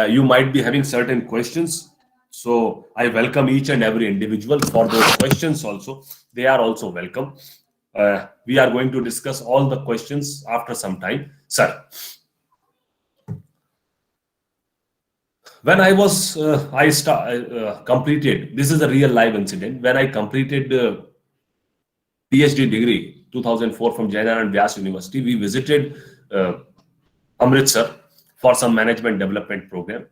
You might be having certain questions. So I welcome each and every individual for those questions also. They are also welcome. We are going to discuss all the questions after some time. Sir, when I was, completed, this is a real live incident. When I completed PhD degree, 2004 from Jainarand Vyas University, we visited Amritsar for some management development program.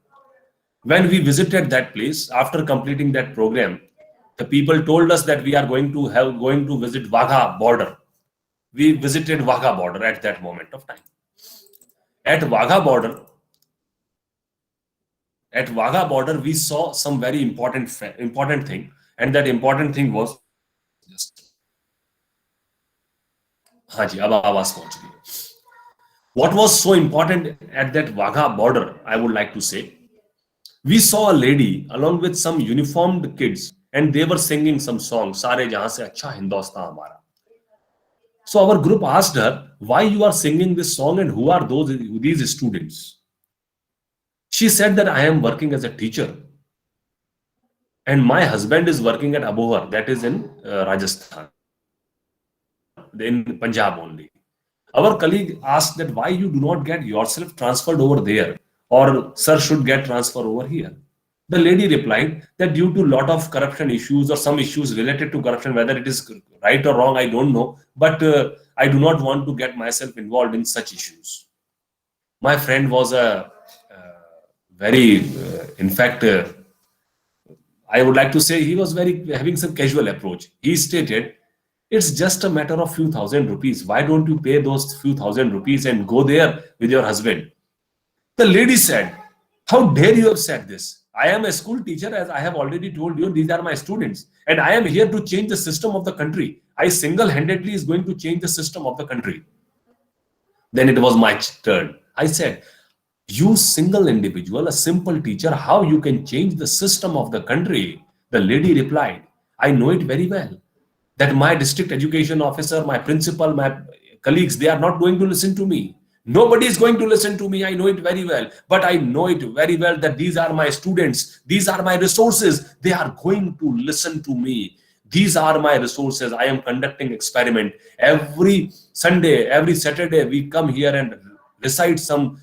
When we visited that place, after completing that program, the people told us that we are going to visit Wagha border. We visited Wagha border at that moment of time. At Wagha border, we saw some very important thing, and that important thing was just. What was so important at that Wagha border, I would like to say, we saw a lady along with some uniformed kids, and they were singing some song, Sare Jahan Se Acha Hindustan Hamara. So our group asked her, why you are singing this song and who are these students? She said that I am working as a teacher and my husband is working at Abohar, that is in Rajasthan, in Punjab only. Our colleague asked that why you do not get yourself transferred over there, or sir should get transferred over here. The lady replied that due to lot of corruption issues or some issues related to corruption, whether it is right or wrong, I don't know, but I do not want to get myself involved in such issues. My friend was a I would like to say he was having some casual approach. He stated, it's just a matter of few thousand rupees. Why don't you pay those few thousand rupees and go there with your husband? The lady said, how dare you have said this? I am a school teacher, as I have already told you, these are my students, and I am here to change the system of the country. I single-handedly is going to change the system of the country. Then it was my turn. I said, you single individual, a simple teacher, how you can change the system of the country? The lady replied, I know it very well, that my district education officer, my principal, my colleagues, they are not going to listen to me. Nobody is going to listen to me. I know it very well. But I know it very well that these are my students. These are my resources. They are going to listen to me. These are my resources. I am conducting experiment. Every Sunday, every Saturday, we come here and recite some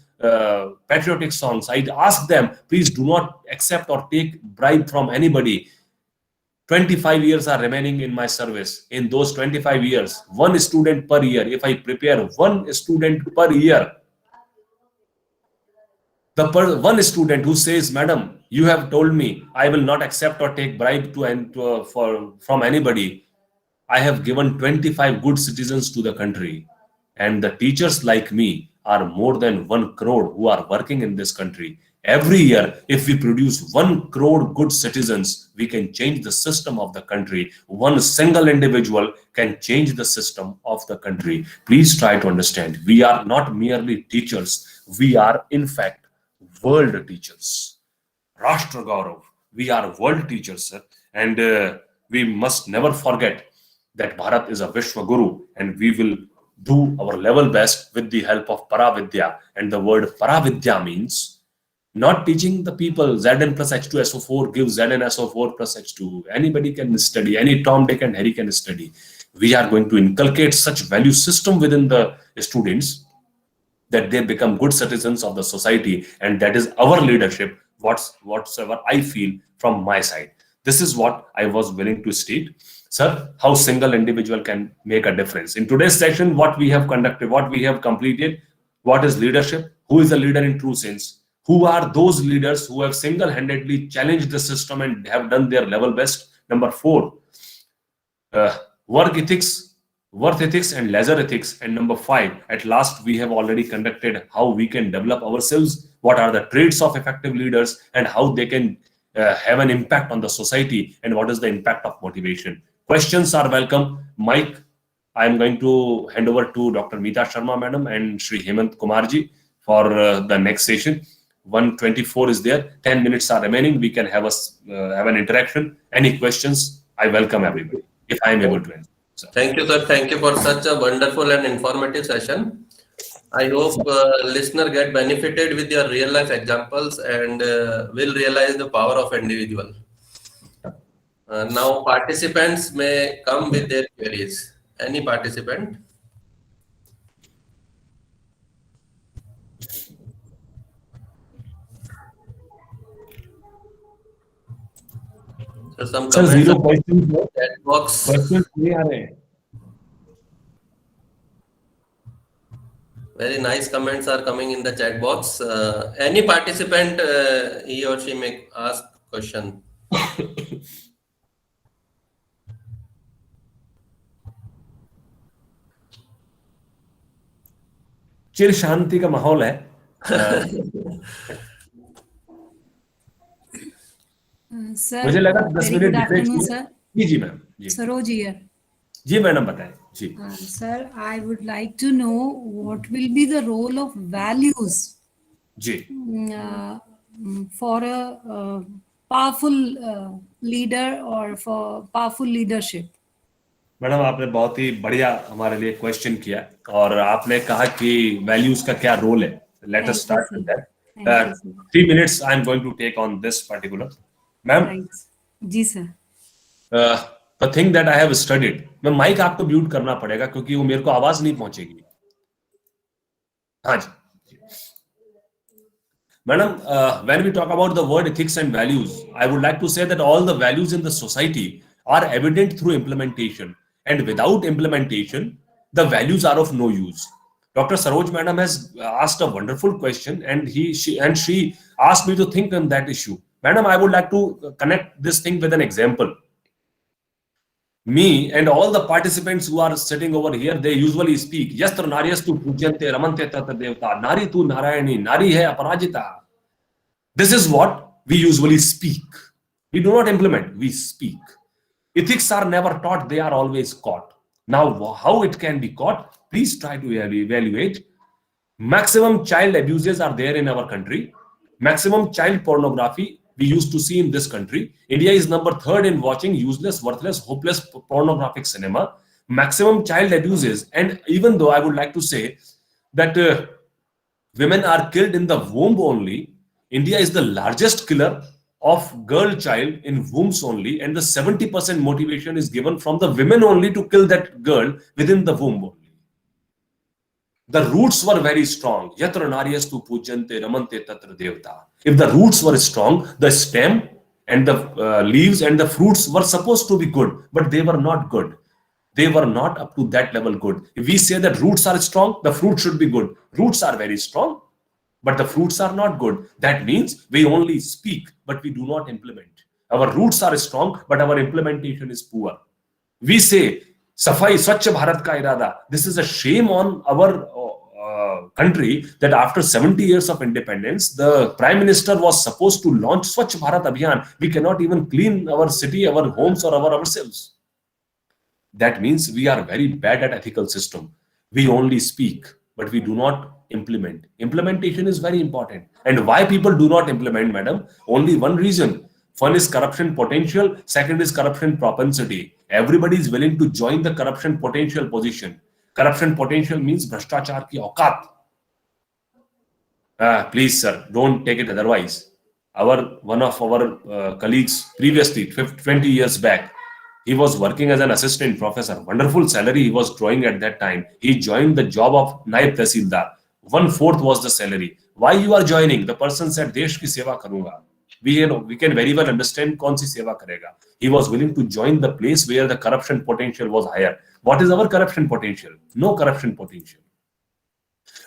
patriotic songs. I ask them, please do not accept or take bribe from anybody. 25 years are remaining in my service. In those 25 years, one student per year, if I prepare one student per year, one student who says, Madam, you have told me I will not accept or take bribe from anybody. I have given 25 good citizens to the country. And the teachers like me are more than 1 crore who are working in this country. Every year, if we produce 1 crore good citizens, we can change the system of the country. One single individual can change the system of the country. Please try to understand. We are not merely teachers. We are, in fact, world teachers. Rashtra Gaurav. We are world teachers, sir. And we must never forget that Bharat is a Vishwa Guru, and we will do our level best with the help of Paravidya. And the word Paravidya means not teaching the people Zn plus H2SO4 gives ZnSO4 plus H2. Anybody can study. Any Tom, Dick, and Harry can study. We are going to inculcate such value system within the students that they become good citizens of the society, and that is our leadership. Whatsoever I feel from my side. This is what I was willing to state. Sir, how single individual can make a difference. In today's session, what we have conducted, what we have completed, what is leadership? Who is a leader in true sense? Who are those leaders who have single-handedly challenged the system and have done their level best? Number 4, work ethics, worth ethics, and leisure ethics. And number 5, at last, we have already conducted how we can develop ourselves, what are the traits of effective leaders, and how they can have an impact on the society, and what is the impact of motivation. Questions are welcome. Mike, I am going to hand over to Dr. Meeta Sharma, madam, and Shri Hemant Kumarji for the next session. 1:24 is there. 10 minutes are remaining. We can have an interaction. Any questions? I welcome everybody, if I am able to answer. Thank you, sir. Thank you for such a wonderful and informative session. I hope listener get benefited with your real life examples and will realize the power of individual. Now participants may come with their queries. Any participant? So some Sir, comments 0 on questions. chat box. Questions नहीं आ रहे हैं. Very nice comments are coming in the chat box. Any participant, he or she may ask question. चिर शांति का माहौल है. Sir, मुझे लगा 10 minute afternoon sir. जी मैम. जी सरोज हियर. जी मैडम बताएं. जी sir, I would like to know what will be the role of values जी for a powerful leader or for powerful leadership. Madam, आपने बहुत ही बढ़िया हमारे लिए क्वेश्चन किया और आपने कहा कि वैल्यूज का क्या रोल है. Let us start with that. 3 minutes I am going to take on this particular. Ma'am ji sir. the thing that I have studied. मैं माइक आपको म्यूट करना पड़ेगा क्योंकि वो मेरे को आवाज नहीं पहुंचेगी. हाँ जी Madam, when we talk about the word ethics and values, I would like to say that all the values in the society are evident through implementation, and without implementation, the values are of no use. Dr. Saroj Madam has asked a wonderful question, and she asked me to think on that issue. Madam, I would like to connect this thing with an example. Me and all the participants who are sitting over here, they usually speak yastra naryastu pujyante ramante tatra devta nari tu narayani nari hai aparajita. This is what we usually speak. We do not implement, we speak. Ethics are never taught, they are always caught. Now how it can be caught? Please try to evaluate. Maximum child abuses are there in our country. Maximum child pornography we used to see in this country. India is number 3rd in watching useless, worthless, hopeless pornographic cinema. Maximum child abuses, and even though I would like to say that women are killed in the womb only, India is the largest killer of girl child in wombs only, and the 70% motivation is given from the women only to kill that girl within the womb only. The roots were very strong. Yatra naryastu pujyante ramante tatra devta. If the roots were strong, the stem and the leaves and the fruits were supposed to be good, but they were not good. They were not up to that level good. If we say that roots are strong, the fruit should be good. Roots are very strong, but the fruits are not good. That means we only speak, but we do not implement. Our roots are strong, but our implementation is poor. We say, Safai Swachh Bharat ka irada. This is a shame on our country that after 70 years of independence, the Prime Minister was supposed to launch Swachh Bharat Abhiyan. We cannot even clean our city, our homes, or ourselves. That means we are very bad at ethical system. We only speak, but we do not implement. Implementation is very important. And why people do not implement, madam? Only one reason. One is corruption potential. Second is corruption propensity. Everybody is willing to join the corruption potential position. Corruption potential means bhrashtachar ki auqat. Please, sir, don't take it otherwise. One of our colleagues previously, 20 years back, he was working as an assistant professor. Wonderful salary he was drawing at that time. He joined the job of Naib Tahsildar. 1/4 was the salary. Why you are joining? The person said, Desh ki seva karunga. We can very well understand kaun si seva karega. He was willing to join the place where the corruption potential was higher. What is our corruption potential? No corruption potential.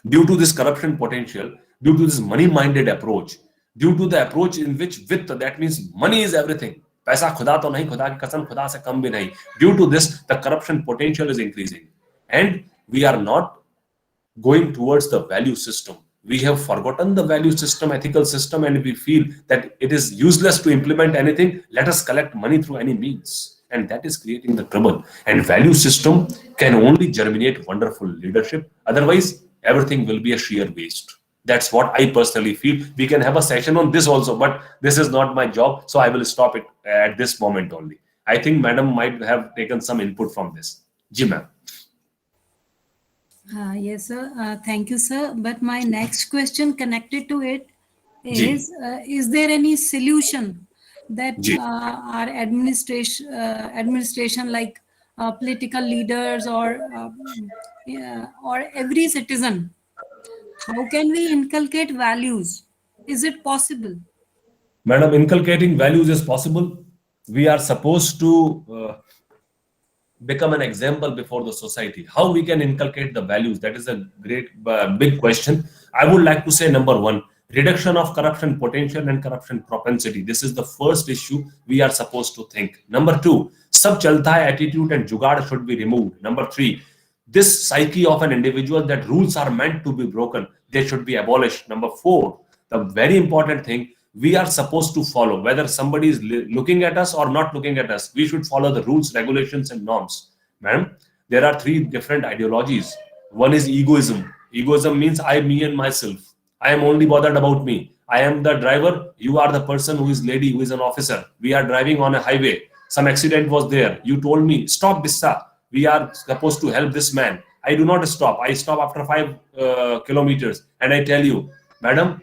Due to this corruption potential, due to this money-minded approach, due to the approach in which with that means money is everything. पैसा खुदा तो नहीं, खुदा की कसम खुदा से कम भी नहीं. Due to this, the corruption potential is increasing, and we are not going towards the value system. We have forgotten the value system, ethical system, and we feel that it is useless to implement anything. Let us collect money through any means, and that is creating the trouble. And value system can only germinate wonderful leadership. Otherwise, everything will be a sheer waste. That's what I personally feel. We can have a session on this also, but this is not my job, so I will stop it at this moment only. I think madam might have taken some input from this. Ji ma'am. Yes, sir. Thank you, sir. But my next question connected to it is there any solution that our administration like political leaders or every citizen, how can we inculcate values? Is it possible? Madam, inculcating values is possible. We are supposed to become an example before the society. How we can inculcate the values? That is a great, big question. I would like to say number one, reduction of corruption potential and corruption propensity. This is the first issue we are supposed to think. Number two, sab chalta hai attitude and jugaad should be removed. Number three, this psyche of an individual that rules are meant to be broken, they should be abolished. Number four, the very important thing, we are supposed to follow, whether somebody is looking at us or not looking at us, we should follow the rules, regulations, and norms. Madam, there are three different ideologies. One is egoism. Egoism means I, me, and myself. I am only bothered about me. I am the driver. You are the person who is lady, who is an officer. We are driving on a highway. Some accident was there. You told me, stop, Bissa. We are supposed to help this man. I do not stop. I stop after 5 kilometers. And I tell you, madam,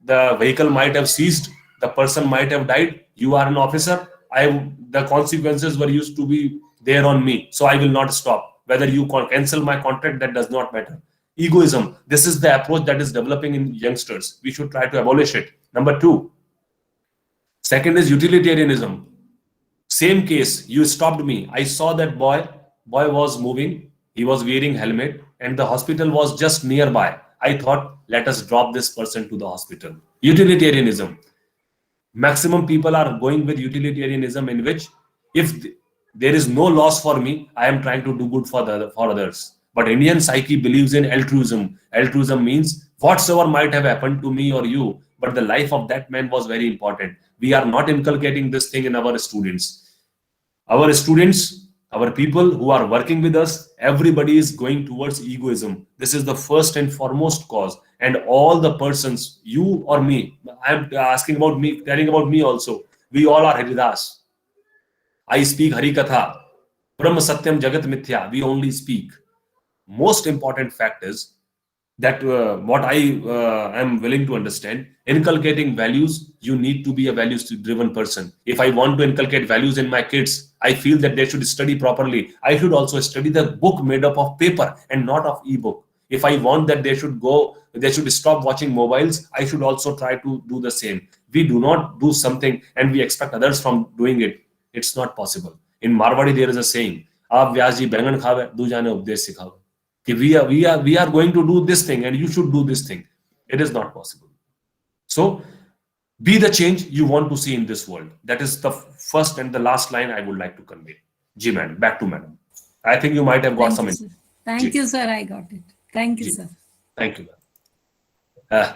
the vehicle might have seized. The person might have died. You are an officer. The consequences were used to be there on me. So I will not stop. Whether you cancel my contract, that does not matter. Egoism. This is the approach that is developing in youngsters. We should try to abolish it. Number two. Second is utilitarianism. Same case. You stopped me. I saw that boy. Boy was moving. He was wearing helmet and the hospital was just nearby. I thought, let us drop this person to the hospital. Utilitarianism. Maximum people are going with utilitarianism in which if there is no loss for me, I am trying to do good for others. But Indian psyche believes in altruism. Altruism means whatsoever might have happened to me or you, but the life of that man was very important. We are not inculcating this thing in our students. Our students, our people who are working with us, everybody is going towards egoism. This is the first and foremost cause. And all the persons, you or me, I'm asking about me, telling about me also. We all are Haridas. I speak Harikatha. Brahma Satyam Jagat Mithya. We only speak. Most important fact is that what I am willing to understand, inculcating values, you need to be a values-driven person. If I want to inculcate values in my kids, I feel that they should study properly. I should also study the book made up of paper and not of ebook. If I want that they should stop watching mobiles, I should also try to do the same. We do not do something and we expect others from doing it. It's not possible. In Marwadi, there is a saying, "Aap Vyas ji bangan khave, du jane updesh sikhave." We are going to do this thing and you should do this thing. It is not possible. So be the change you want to see in this world. That is the first and the last line I would like to convey. Ji madam, back to madam. I think you might have got some. Thank you, sir. I got it. Thank you, sir. Thank you.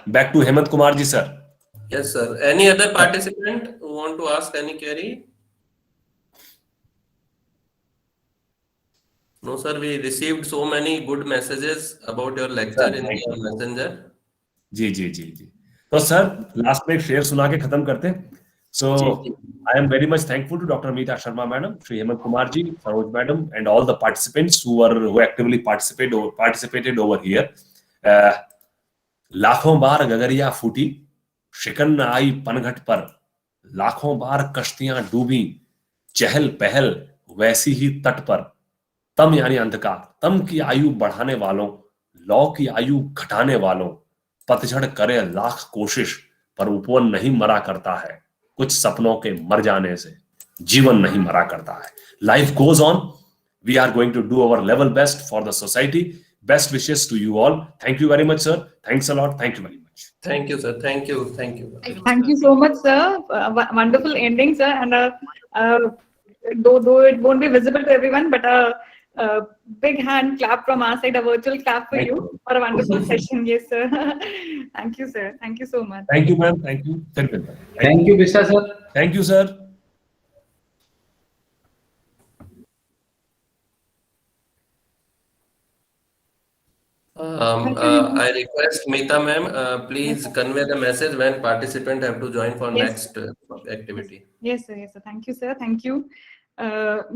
Back to Hemant Kumar ji, sir. Yes, sir. Any other participant who want to ask any query? No, sir. We received so many good messages about your lecture in Thank the messenger. जी जी जी जी. तो sir last में एक शेर सुना के खत्म करते हैं. So I am very much thankful to Dr. Meeta Sharma madam, Shri Hemant Kumar ji, Saroj madam, and all the participants who actively participated over here. लाखों बार गगरिया फूटी, शिकन न आई पनघट पर, लाखों बार कश्तियां डूबी, चहल पहल वैसी ही तट पर. तम यानी अंधकार, तम की आयु बढ़ाने वालों, लौ की आयु घटाने वालों, पतझड़ करे लाख कोशिश पर उपवन नहीं मरा करता है. कुछ सपनों के मर जाने से जीवन नहीं मरा करता है. Life goes on. We are going to do our level best for the society. Best wishes to you all. Thank you very much, sir. Thanks a lot. Thank you very much. Thank you, sir. Thank you. Thank you. Thank you so much, sir. Wonderful ending, sir. And though it won't be visible to everyone, but a big hand clap from our side, a virtual clap for you for a wonderful session. Yes, sir. Thank you, sir. Thank you so much. Thank you, ma'am. Thank you. Thank you, Vishwa sir. Thank you, sir. I request Meeta ma'am, please convey the message when participant have to join for Yes. next activity. Yes, sir. Yes, sir. Thank you, sir. Thank you.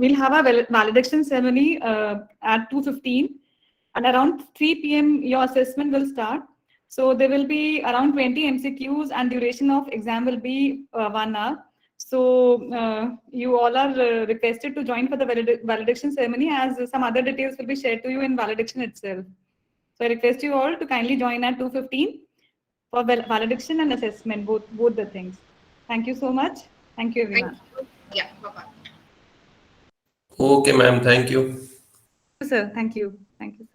We'll have a validation ceremony at 2:15, and around 3 p.m. your assessment will start. So there will be around 20 MCQs, and duration of exam will be 1 hour. So you all are requested to join for the validation ceremony, as some other details will be shared to you in validation itself. So I request you all to kindly join at 2:15 for validation and assessment, both the things. Thank you so much. Thank you, everyone. Yeah, bye-bye. Okay, ma'am. Thank you. Sir, thank you. Thank you.